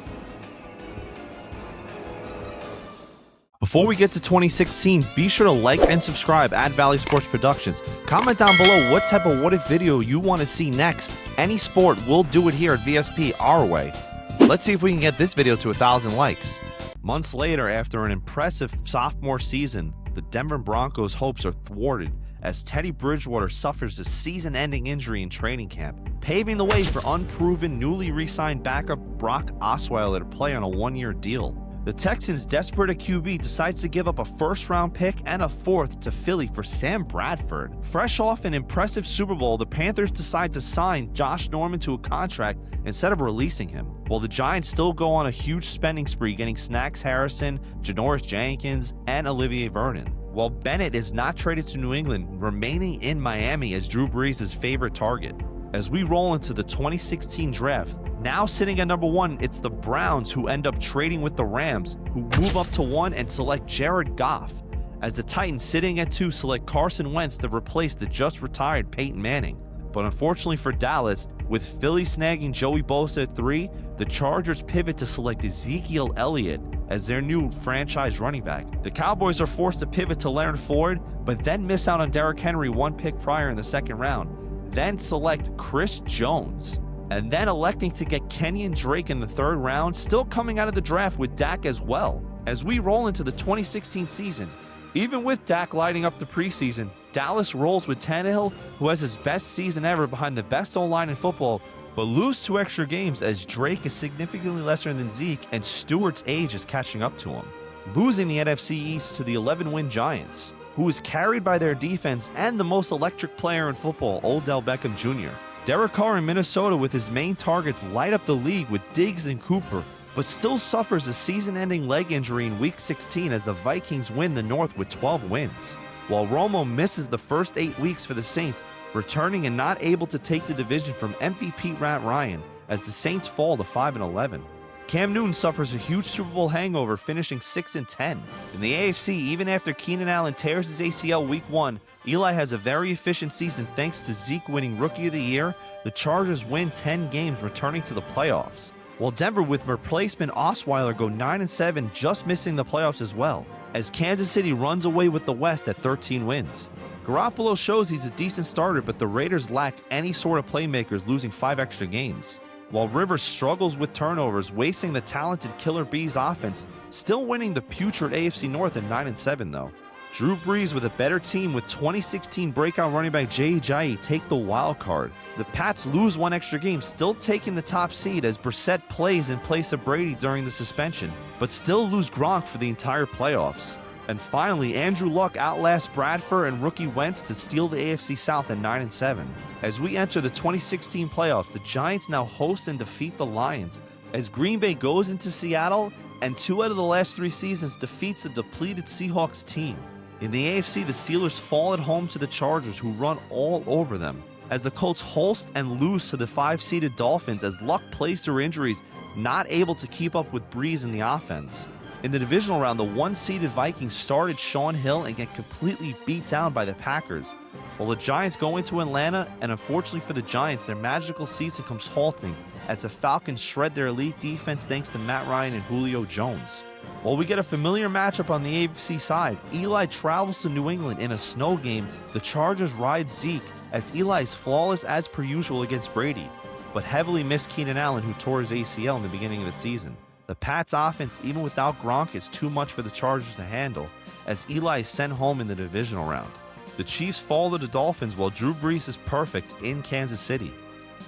Before we get to 2016, be sure to like and subscribe at Valley Sports Productions. Comment down below what type of what-if video you want to see next. Any sport, we'll do it here at VSP our way. Let's see if we can get this video to 1,000 likes. Months later, after an impressive sophomore season, the Denver Broncos' hopes are thwarted as Teddy Bridgewater suffers a season-ending injury in training camp, paving the way for unproven, newly re-signed backup Brock Osweiler to play on a 1-year deal. The Texans, desperate at QB, decides to give up a first-round pick and a 4th to Philly for Sam Bradford. Fresh off an impressive Super Bowl, the Panthers decide to sign Josh Norman to a contract instead of releasing him, while the Giants still go on a huge spending spree, getting Snacks Harrison, Janoris Jenkins, and Olivier Vernon, while Bennett is not traded to New England, remaining in Miami as Drew Brees' favorite target. As we roll into the 2016 draft, now sitting at number 1, it's the Browns who end up trading with the Rams, who move up to 1 and select Jared Goff, as the Titans, sitting at 2, select Carson Wentz to replace the just-retired Peyton Manning. But unfortunately for Dallas, with Philly snagging Joey Bosa at 3, the Chargers pivot to select Ezekiel Elliott as their new franchise running back. The Cowboys are forced to pivot to Leonard Floyd, but then miss out on Derrick Henry 1 pick prior in the 2nd round, then select Chris Jones, and then electing to get Kenyon Drake in the 3rd round, still coming out of the draft with Dak as well. As we roll into the 2016 season, even with Dak lighting up the preseason, Dallas rolls with Tannehill, who has his best season ever behind the best O-line in football, but lose 2 extra games as Drake is significantly lesser than Zeke and Stewart's age is catching up to him, losing the NFC East to the 11-win Giants, who is carried by their defense and the most electric player in football, Odell Beckham Jr. Derek Carr in Minnesota with his main targets light up the league with Diggs and Cooper, but still suffers a season-ending leg injury in Week 16 as the Vikings win the North with 12 wins, while Romo misses the first 8 weeks for the Saints, returning and not able to take the division from MVP Matt Ryan as the Saints fall to 5-11. Cam Newton suffers a huge Super Bowl hangover, finishing 6-10. In the AFC, even after Keenan Allen tears his ACL Week 1, Eli has a very efficient season thanks to Zeke winning Rookie of the Year. The Chargers win 10 games, returning to the playoffs, while Denver with replacement Osweiler go 9-7, just missing the playoffs as well, as Kansas City runs away with the West at 13 wins. Garoppolo shows he's a decent starter, but the Raiders lack any sort of playmakers, losing 5 extra games, while Rivers struggles with turnovers, wasting the talented Killer Bees offense, still winning the putrid AFC North at 9-7 though. Drew Brees with a better team with 2016 breakout running back Jay Ajayi take the wild card. The Pats lose 1 extra game, still taking the top seed as Brissett plays in place of Brady during the suspension, but still lose Gronk for the entire playoffs. And finally, Andrew Luck outlasts Bradford and rookie Wentz to steal the AFC South at 9-7. As we enter the 2016 playoffs, the Giants now host and defeat the Lions, as Green Bay goes into Seattle and 2 out of the last 3 seasons defeats the depleted Seahawks team. In the AFC, the Steelers fall at home to the Chargers, who run all over them, as the Colts host and lose to the 5-seeded Dolphins as Luck plays through injuries, not able to keep up with Breeze in the offense. In the divisional round, the 1-seeded Vikings started Shaun Hill and get completely beat down by the Packers, while the Giants go into Atlanta, and unfortunately for the Giants, their magical season comes halting as the Falcons shred their elite defense thanks to Matt Ryan and Julio Jones. While we get a familiar matchup on the AFC side, Eli travels to New England in a snow game. The Chargers ride Zeke as Eli is flawless as per usual against Brady, but heavily missed Keenan Allen, who tore his ACL in the beginning of the season. The Pats' offense, even without Gronk, is too much for the Chargers to handle, as Eli is sent home in the divisional round. The Chiefs fall to the Dolphins while Drew Brees is perfect in Kansas City.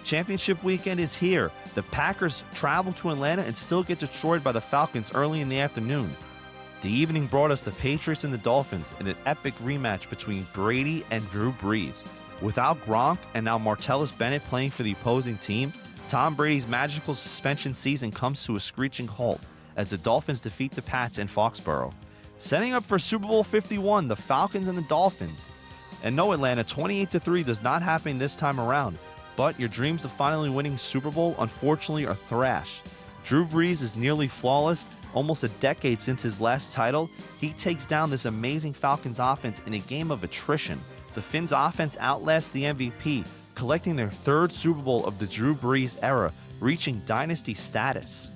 Championship weekend is here. The Packers travel to Atlanta and still get destroyed by the Falcons early in the afternoon. The evening brought us the Patriots and the Dolphins in an epic rematch between Brady and Drew Brees. Without Gronk and now Martellus Bennett playing for the opposing team, Tom Brady's magical suspension season comes to a screeching halt as the Dolphins defeat the Pats in Foxborough. Setting up for Super Bowl 51, the Falcons and the Dolphins. And no, Atlanta, 28-3 does not happen this time around, but your dreams of finally winning Super Bowl unfortunately are thrashed. Drew Brees is nearly flawless. Almost a decade since his last title, he takes down this amazing Falcons offense in a game of attrition. The Finns' offense outlasts the MVP, collecting their third Super Bowl of the Drew Brees era, reaching dynasty status.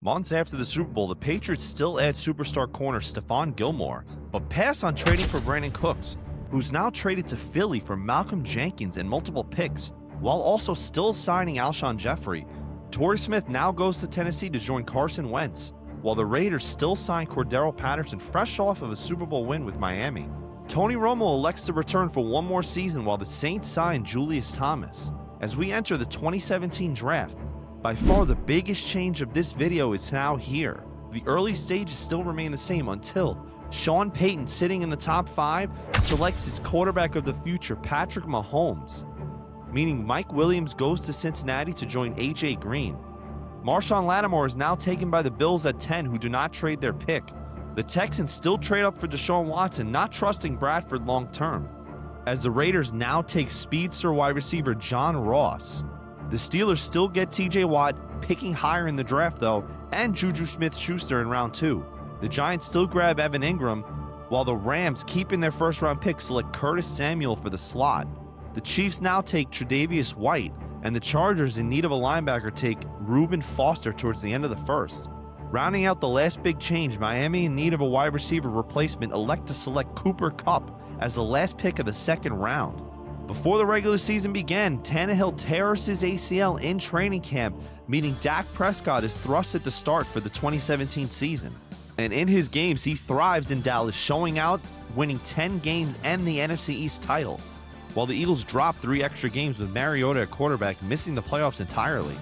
Months after the Super Bowl, the Patriots still add superstar corner Stephon Gilmore, but pass on trading for Brandon Cooks, who's now traded to Philly for Malcolm Jenkins and multiple picks, while also still signing Alshon Jeffrey. Torrey Smith now goes to Tennessee to join Carson Wentz, while the Raiders still sign Cordero Patterson fresh off of a Super Bowl win with Miami. Tony Romo elects to return for one more season while the Saints sign Julius Thomas. As we enter the 2017 draft, by far the biggest change of this video is now here. The early stages still remain the same until Sean Payton, sitting in the top 5, selects his quarterback of the future, Patrick Mahomes, meaning Mike Williams goes to Cincinnati to join A.J. Green. Marshawn Lattimore is now taken by the Bills at 10, who do not trade their pick. The Texans still trade up for Deshaun Watson, not trusting Bradford long term, as the Raiders now take speedster wide receiver John Ross. The Steelers still get T.J. Watt, picking higher in the draft though, and Juju Smith-Schuster in round 2. The Giants still grab Evan Ingram, while the Rams, keeping their first-round pick, select Curtis Samuel for the slot. The Chiefs now take Tre'Davious White, and the Chargers, in need of a linebacker, take Reuben Foster towards the end of the first. Rounding out the last big change, Miami, in need of a wide receiver replacement, elect to select Cooper Kupp as the last pick of the second round. Before the regular season began, Tannehill tears his ACL in training camp, meaning Dak Prescott is thrusted to start for the 2017 season. And in his games, he thrives in Dallas, showing out, winning 10 games and the NFC East title, while the Eagles drop 3 extra games with Mariota at quarterback, missing the playoffs entirely.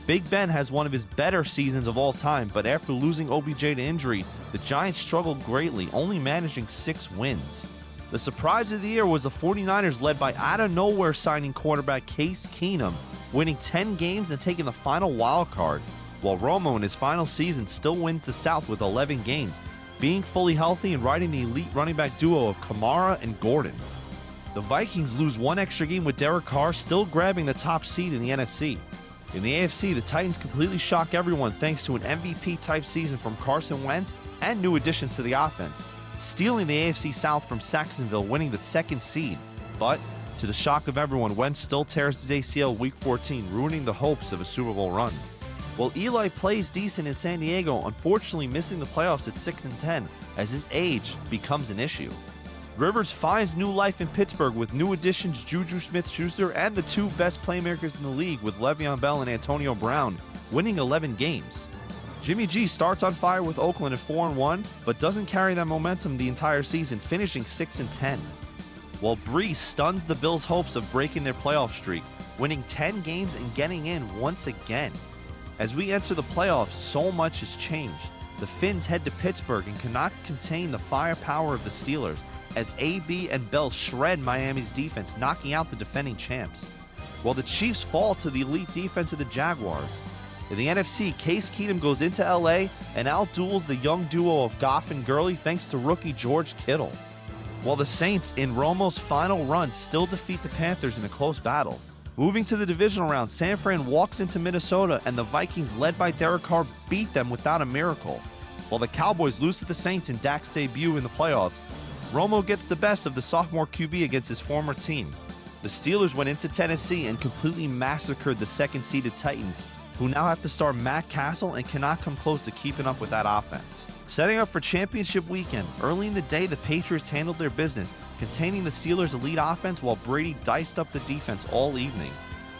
Big Ben has one of his better seasons of all time, but after losing OBJ to injury, the Giants struggled greatly, only managing 6 wins. The surprise of the year was the 49ers, led by out-of-nowhere signing quarterback Case Keenum, winning 10 games and taking the final wild card, while Romo in his final season still wins the South with 11 games, being fully healthy and riding the elite running back duo of Kamara and Gordon. The Vikings lose 1 extra game with Derek Carr still grabbing the top seed in the NFC. In the AFC, the Titans completely shock everyone thanks to an MVP-type season from Carson Wentz and new additions to the offense, stealing the AFC South from Saxonville, winning the 2nd seed. But, to the shock of everyone, Wentz still tears his ACL Week 14, ruining the hopes of a Super Bowl run. While Eli plays decent in San Diego, unfortunately missing the playoffs at 6-10 as his age becomes an issue. Rivers finds new life in Pittsburgh with new additions Juju Smith-Schuster and the 2 best playmakers in the league with Le'Veon Bell and Antonio Brown, winning 11 games. Jimmy G starts on fire with Oakland at 4-1, but doesn't carry that momentum the entire season, finishing 6-10. While Brees stuns the Bills' hopes of breaking their playoff streak, winning 10 games and getting in once again. As we enter the playoffs, so much has changed. The Finns head to Pittsburgh and cannot contain the firepower of the Steelers, as AB and Bell shred Miami's defense, knocking out the defending champs, while the Chiefs fall to the elite defense of the Jaguars. In the NFC, Case Keenum goes into LA and outduels the young duo of Goff and Gurley thanks to rookie George Kittle. While the Saints, in Romo's final run, still defeat the Panthers in a close battle. Moving to the divisional round, San Fran walks into Minnesota and the Vikings, led by Derek Carr, beat them without a miracle. While the Cowboys lose to the Saints in Dak's debut in the playoffs, Romo gets the best of the sophomore QB against his former team. The Steelers went into Tennessee and completely massacred the second-seeded Titans, who now have to start Matt Castle and cannot come close to keeping up with that offense. Setting up for championship weekend, early in the day the Patriots handled their business, containing the Steelers' elite offense while Brady diced up the defense all evening.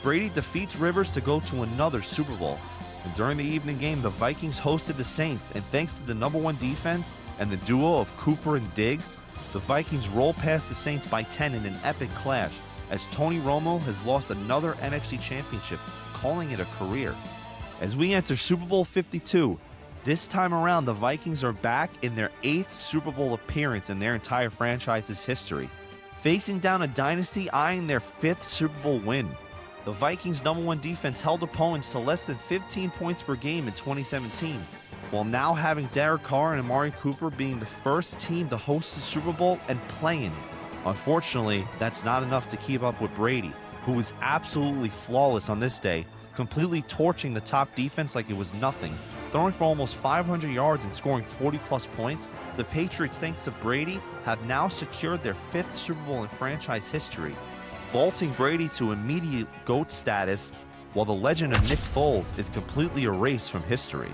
Brady defeats Rivers to go to another Super Bowl. And during the evening game, the Vikings hosted the Saints, and thanks to the #1 defense and the duo of Cooper and Diggs, the Vikings roll past the Saints by 10 in an epic clash, as Tony Romo has lost another NFC championship, calling it a career. As we enter Super Bowl 52, this time around the Vikings are back in their 8th Super Bowl appearance in their entire franchise's history, facing down a dynasty eyeing their 5th Super Bowl win. The Vikings' #1 defense held opponents to less than 15 points per game in 2017, while now having Derek Carr and Amari Cooper being the first team to host the Super Bowl and play in it. Unfortunately, that's not enough to keep up with Brady, who was absolutely flawless on this day, completely torching the top defense like it was nothing, throwing for almost 500 yards and scoring 40-plus points. The Patriots, thanks to Brady, have now secured their 5th Super Bowl in franchise history, vaulting Brady to immediate GOAT status, while the legend of Nick Foles is completely erased from history.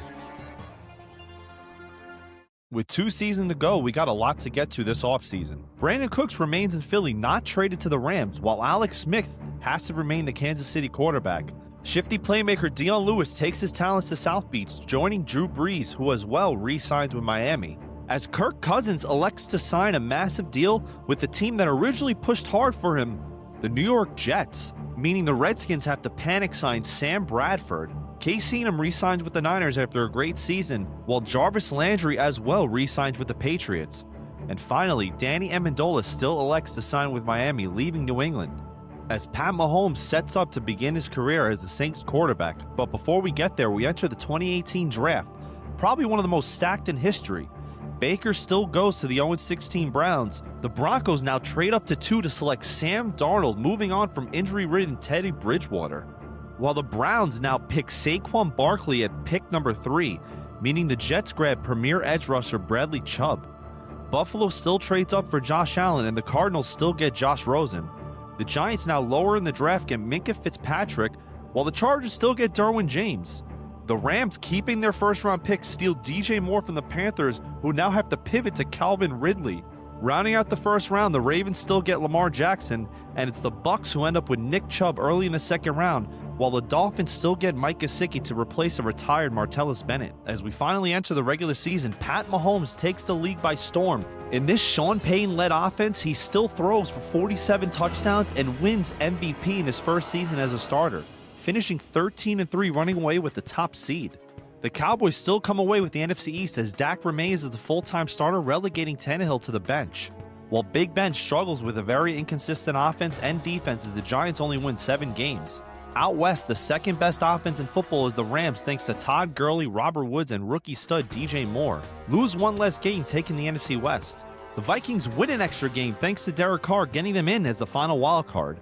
With 2 seasons to go, we got a lot to get to this offseason. Brandon Cooks remains in Philly, not traded to the Rams, while Alex Smith has to remain the Kansas City quarterback. Shifty playmaker Dion Lewis takes his talents to South Beach, joining Drew Brees, who as well re-signs with Miami. As Kirk Cousins elects to sign a massive deal with the team that originally pushed hard for him, the New York Jets, meaning the Redskins have to panic sign Sam Bradford. Case Keenum re-signs with the Niners after a great season, while Jarvis Landry as well re-signs with the Patriots. And finally, Danny Amendola still elects to sign with Miami, leaving New England, as Pat Mahomes sets up to begin his career as the Saints quarterback. But before we get there, we enter the 2018 draft, probably one of the most stacked in history. Baker still goes to the 0-16 Browns. The Broncos now trade up to 2 to select Sam Darnold, moving on from injury-ridden Teddy Bridgewater, while the Browns now pick Saquon Barkley at pick number 3, meaning the Jets grab premier edge rusher Bradley Chubb. Buffalo still trades up for Josh Allen, and the Cardinals still get Josh Rosen. The Giants now lower in the draft get Minkah Fitzpatrick, while the Chargers still get Derwin James. The Rams, keeping their first-round pick, steal DJ Moore from the Panthers, who now have to pivot to Calvin Ridley. Rounding out the first round, the Ravens still get Lamar Jackson, and it's the Bucs who end up with Nick Chubb early in the second round, while the Dolphins still get Mike Gesicki to replace a retired Martellus Bennett. As we finally enter the regular season, Pat Mahomes takes the league by storm. In this Sean Payton-led offense, he still throws for 47 touchdowns and wins MVP in his first season as a starter, finishing 13-3, running away with the top seed. The Cowboys still come away with the NFC East as Dak remains as the full-time starter, relegating Tannehill to the bench, while Big Ben struggles with a very inconsistent offense and defense as the Giants only win 7 games. Out west, the second best offense in football is the Rams, thanks to Todd Gurley, Robert Woods, and rookie stud DJ Moore. Lose one less game, taking the NFC West. The Vikings win an extra game thanks to Derek Carr, getting them in as the final wild card.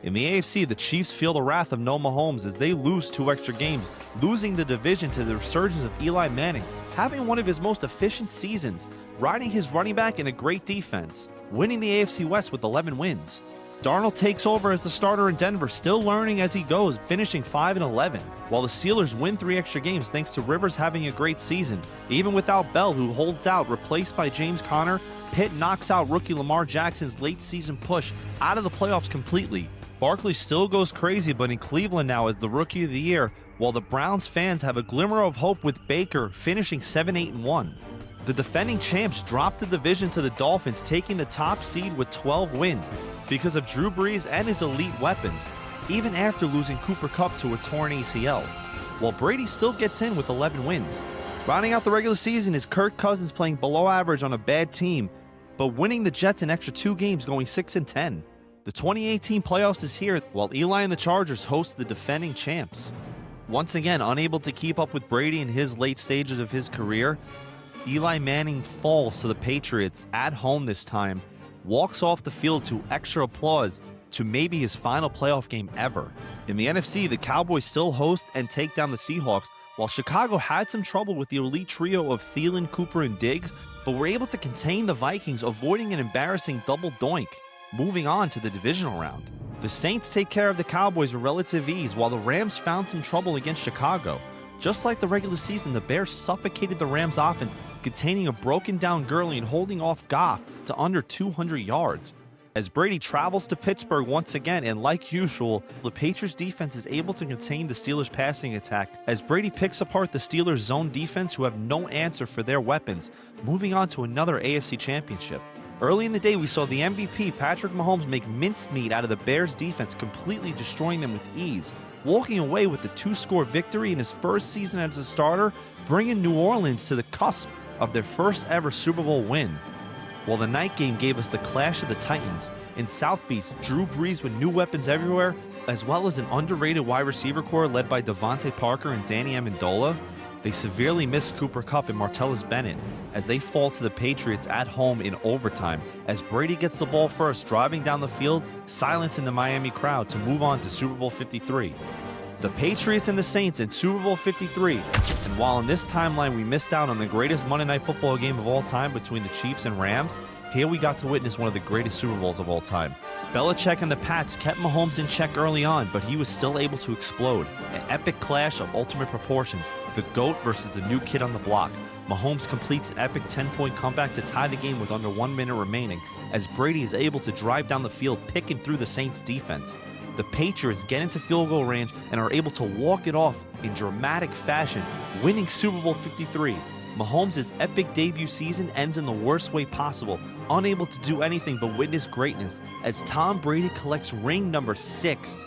In the AFC, the Chiefs feel the wrath of no Mahomes as they lose 2 extra games, losing the division to the resurgence of Eli Manning, having one of his most efficient seasons, riding his running back in a great defense, winning the AFC West with 11 wins. Darnold takes over as the starter in Denver, still learning as he goes, finishing 5-11, while the Steelers win 3 extra games thanks to Rivers having a great season. Even without Bell, who holds out, replaced by James Conner, Pitt knocks out rookie Lamar Jackson's late season push out of the playoffs completely. Barkley still goes crazy, but in Cleveland now as the Rookie of the Year, while the Browns fans have a glimmer of hope with Baker finishing 7-8-1. The defending champs dropped the division to the Dolphins, taking the top seed with 12 wins because of Drew Brees and his elite weapons, even after losing Cooper Kupp to a torn ACL, while Brady still gets in with 11 wins. Rounding out the regular season is Kirk Cousins playing below average on a bad team, but winning the Jets an extra 2 games, going 6-10. The 2018 playoffs is here, while Eli and the Chargers host the defending champs. Once again, unable to keep up with Brady in his late stages of his career, Eli Manning falls to the Patriots at home this time, walks off the field to extra applause to maybe his final playoff game ever. In the NFC, the Cowboys still host and take down the Seahawks, while Chicago had some trouble with the elite trio of Thielen, Cooper, and Diggs, but were able to contain the Vikings, avoiding an embarrassing double doink, moving on to the divisional round. The Saints take care of the Cowboys with relative ease, while the Rams found some trouble against Chicago. Just like the regular season, the Bears suffocated the Rams' offense, containing a broken-down Gurley and holding off Goff to under 200 yards. As Brady travels to Pittsburgh once again, and like usual, the Patriots defense is able to contain the Steelers' passing attack as Brady picks apart the Steelers' zone defense, who have no answer for their weapons, moving on to another AFC championship. Early in the day, we saw the MVP, Patrick Mahomes, make mincemeat out of the Bears' defense, completely destroying them with ease, walking away with the 2-score victory in his first season as a starter, bringing New Orleans to the cusp of their first ever Super Bowl win. While the night game gave us the clash of the Titans. In South Beach, Drew Brees with new weapons everywhere, as well as an underrated wide receiver core led by Devontae Parker and Danny Amendola. They severely missed Cooper Kupp and Martellus Bennett as they fall to the Patriots at home in overtime, as Brady gets the ball first, driving down the field, silencing the Miami crowd to move on to Super Bowl 53. The Patriots and the Saints in Super Bowl 53. And while in this timeline we missed out on the greatest Monday Night Football game of all time between the Chiefs and Rams, here we got to witness one of the greatest Super Bowls of all time. Belichick and the Pats kept Mahomes in check early on, but he was still able to explode. An epic clash of ultimate proportions, the GOAT versus the new kid on the block. Mahomes completes an epic 10-point comeback to tie the game with under 1 minute remaining, as Brady is able to drive down the field, picking through the Saints' defense. The Patriots get into field goal range and are able to walk it off in dramatic fashion, winning Super Bowl 53. Mahomes' epic debut season ends in the worst way possible, unable to do anything but witness greatness, as Tom Brady collects ring number 6.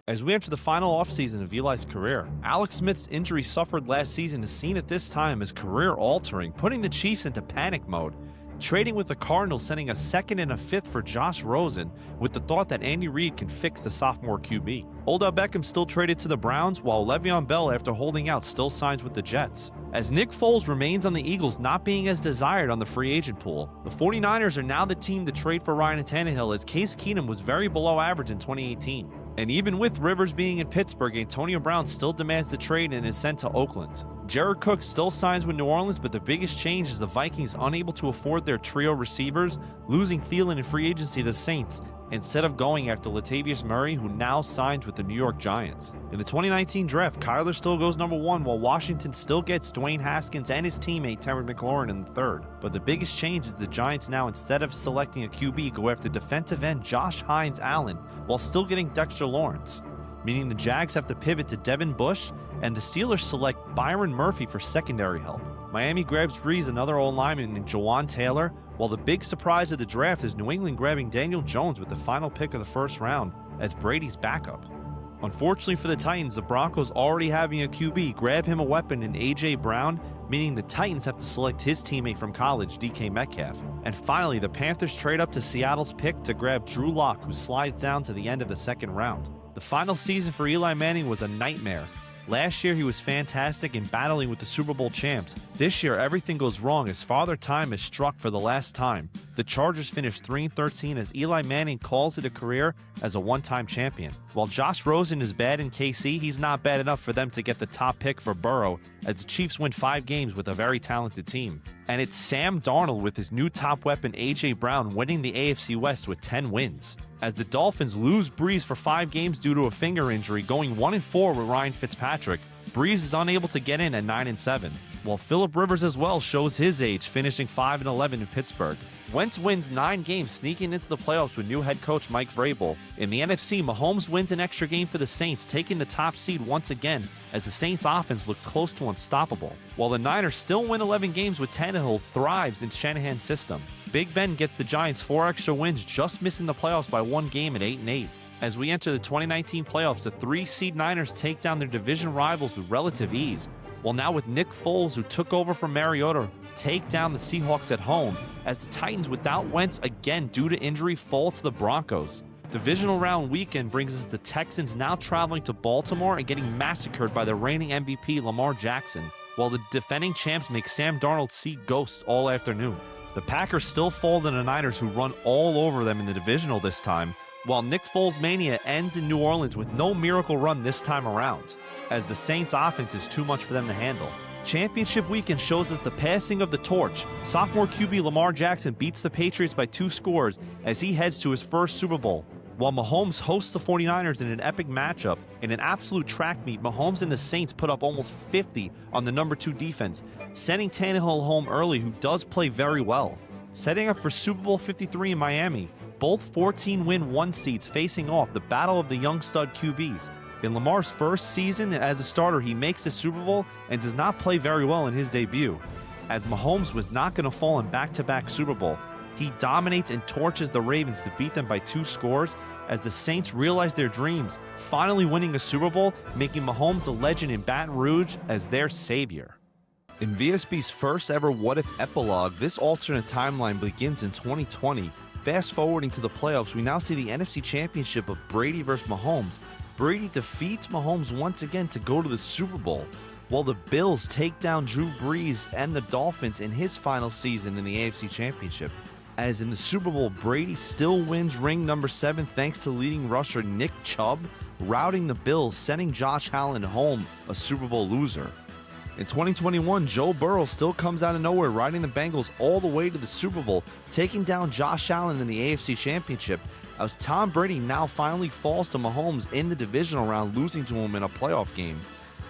As we enter the final offseason of Eli's career, Alex Smith's injury suffered last season is seen at this time as career-altering, putting the Chiefs into panic mode. Trading with the Cardinals, sending a 2nd and a 5th for Josh Rosen, with the thought that Andy Reid can fix the sophomore QB. Odell Beckham still traded to the Browns, while Le'Veon Bell, after holding out, still signs with the Jets. As Nick Foles remains on the Eagles, not being as desired on the free agent pool, the 49ers are now the team to trade for Ryan Tannehill, as Case Keenum was very below average in 2018. And even with Rivers being in Pittsburgh, Antonio Brown still demands the trade and is sent to Oakland. Jared Cook still signs with New Orleans, but the biggest change is the Vikings unable to afford their trio receivers, losing Thielen in free agency to the Saints, instead of going after Latavius Murray, who now signs with the New York Giants. In the 2019 draft, Kyler still goes number 1, while Washington still gets Dwayne Haskins and his teammate Terry McLaurin in the 3rd. But the biggest change is the Giants now, instead of selecting a QB, go after defensive end Josh Hines-Allen, while still getting Dexter Lawrence, meaning the Jags have to pivot to Devin Bush, and the Steelers select Byron Murphy for secondary help. Miami grabs Brees, another old lineman, and Jawan Taylor, while the big surprise of the draft is New England grabbing Daniel Jones with the final pick of the 1st round as Brady's backup. Unfortunately for the Titans, the Broncos, already having a QB, grab him a weapon in A.J. Brown, meaning the Titans have to select his teammate from college, DK Metcalf. And finally, the Panthers trade up to Seattle's pick to grab Drew Lock, who slides down to the end of the 2nd round. The final season for Eli Manning was a nightmare. Last year, he was fantastic in battling with the Super Bowl champs. This year, everything goes wrong as Father Time is struck for the last time. The Chargers finished 3-13 as Eli Manning calls it a career as a one-time champion. While Josh Rosen is bad in KC, he's not bad enough for them to get the top pick for Burrow, as the Chiefs win 5 games with a very talented team. And it's Sam Darnold with his new top weapon A.J. Brown winning the AFC West with 10 wins. As the Dolphins lose Brees for 5 games due to a finger injury, going 1-4 with Ryan Fitzpatrick, Brees is unable to get in at 9-7, while Phillip Rivers as well shows his age, finishing 5-11 in Pittsburgh. Wentz wins 9 games, sneaking into the playoffs with new head coach Mike Vrabel. In the NFC, Mahomes wins an extra game for the Saints, taking the top seed once again, as the Saints' offense looked close to unstoppable. While the Niners still win 11 games with Tannehill thrives in Shanahan's system. Big Ben gets the Giants 4 extra wins, just missing the playoffs by 1 game at 8-8. As we enter the 2019 playoffs, the 3-seed Niners take down their division rivals with relative ease. While now with Nick Foles, who took over from Mariota, take down the Seahawks at home, as the Titans without Wentz again due to injury fall to the Broncos. Divisional round weekend brings us the Texans now traveling to Baltimore and getting massacred by the reigning MVP Lamar Jackson, while the defending champs make Sam Darnold see ghosts all afternoon. The Packers still fall to the Niners, who run all over them in the divisional this time, while Nick Foles' mania ends in New Orleans with no miracle run this time around, as the Saints' offense is too much for them to handle. Championship weekend shows us the passing of the torch. Sophomore QB Lamar Jackson beats the Patriots by 2 scores as he heads to his first Super Bowl, while Mahomes hosts the 49ers in an epic matchup. In an absolute track meet, Mahomes and the Saints put up almost 50 on the number 2 defense, sending Tannehill home early, who does play very well. Setting up for Super Bowl 53 in Miami, both 14-win 1 seeds facing off, the battle of the young stud QBs. In Lamar's first season as a starter, he makes the Super Bowl and does not play very well in his debut, as Mahomes was not going to fall in back-to-back Super Bowl. He dominates and torches the Ravens to beat them by 2 scores as the Saints realize their dreams, finally winning a Super Bowl, making Mahomes a legend in Baton Rouge as their savior. In VSB's first ever What If Epilogue, this alternate timeline begins in 2020. Fast forwarding to the playoffs, we now see the NFC Championship of Brady versus Mahomes. Brady defeats Mahomes once again to go to the Super Bowl, while the Bills take down Drew Brees and the Dolphins in his final season in the AFC Championship. As in the Super Bowl, Brady still wins ring number 7 thanks to leading rusher Nick Chubb, routing the Bills, sending Josh Allen home a Super Bowl loser. In 2021, Joe Burrow still comes out of nowhere, riding the Bengals all the way to the Super Bowl, taking down Josh Allen in the AFC Championship, as Tom Brady now finally falls to Mahomes in the divisional round, losing to him in a playoff game.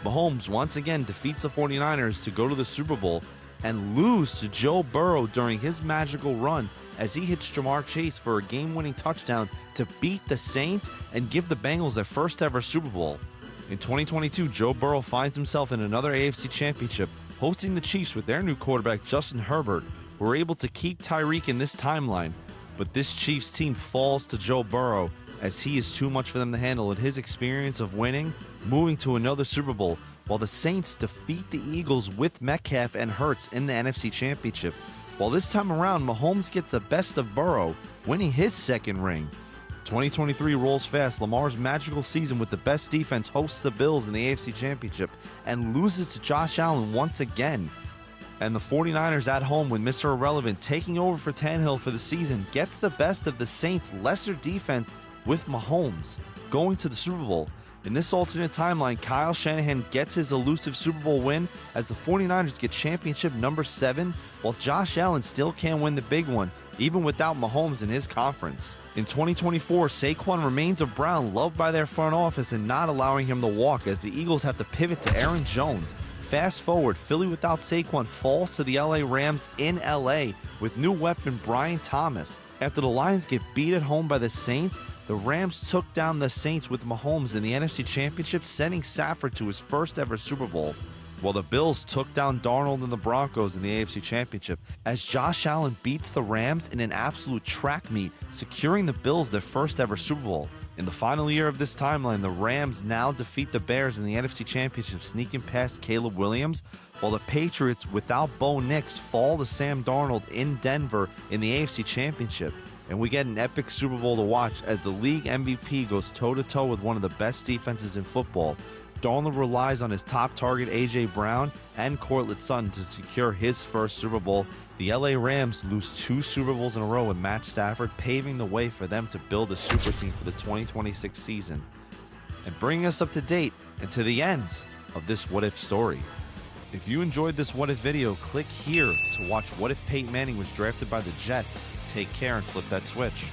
Mahomes once again defeats the 49ers to go to the Super Bowl and lose to Joe Burrow during his magical run as he hits Jamar Chase for a game-winning touchdown to beat the Saints and give the Bengals their first ever Super Bowl. In 2022, Joe Burrow finds himself in another AFC Championship, hosting the Chiefs with their new quarterback Justin Herbert, who were able to keep Tyreek in this timeline. But this Chiefs team falls to Joe Burrow as he is too much for them to handle in his experience of winning, moving to another Super Bowl, while the Saints defeat the Eagles with Metcalf and Hurts in the NFC Championship. While this time around, Mahomes gets the best of Burrow, winning his second ring. 2023 rolls fast. Lamar's magical season with the best defense hosts the Bills in the AFC Championship and loses to Josh Allen once again. And the 49ers at home, with Mr. Irrelevant taking over for Tannehill for the season, gets the best of the Saints' lesser defense with Mahomes, going to the Super Bowl. In this alternate timeline, Kyle Shanahan gets his elusive Super Bowl win as the 49ers get championship number 7, while Josh Allen still can't win the big one, even without Mahomes in his conference. In 2024, Saquon remains a Brown, loved by their front office and not allowing him to walk, as the Eagles have to pivot to Aaron Jones. Fast forward, Philly without Saquon falls to the LA Rams in LA with new weapon Brian Thomas. After the Lions get beat at home by the Saints, the Rams took down the Saints with Mahomes in the NFC Championship, sending Stafford to his first ever Super Bowl, while the Bills took down Darnold and the Broncos in the AFC Championship, as Josh Allen beats the Rams in an absolute track meet, securing the Bills their first ever Super Bowl. In the final year of this timeline, the Rams now defeat the Bears in the NFC Championship, sneaking past Caleb Williams, while the Patriots, without Bo Nix, fall to Sam Darnold in Denver in the AFC Championship. And we get an epic Super Bowl to watch as the league MVP goes toe-to-toe with one of the best defenses in football. Darnold relies on his top target A.J. Brown and Cortland Sutton to secure his first Super Bowl. The LA Rams lose 2 Super Bowls in a row with Matt Stafford, paving the way for them to build a super team for the 2026 season. And bringing us up to date and to the end of this What If story. If you enjoyed this What If video, click here to watch What If Peyton Manning was drafted by the Jets. Take care and flip that switch.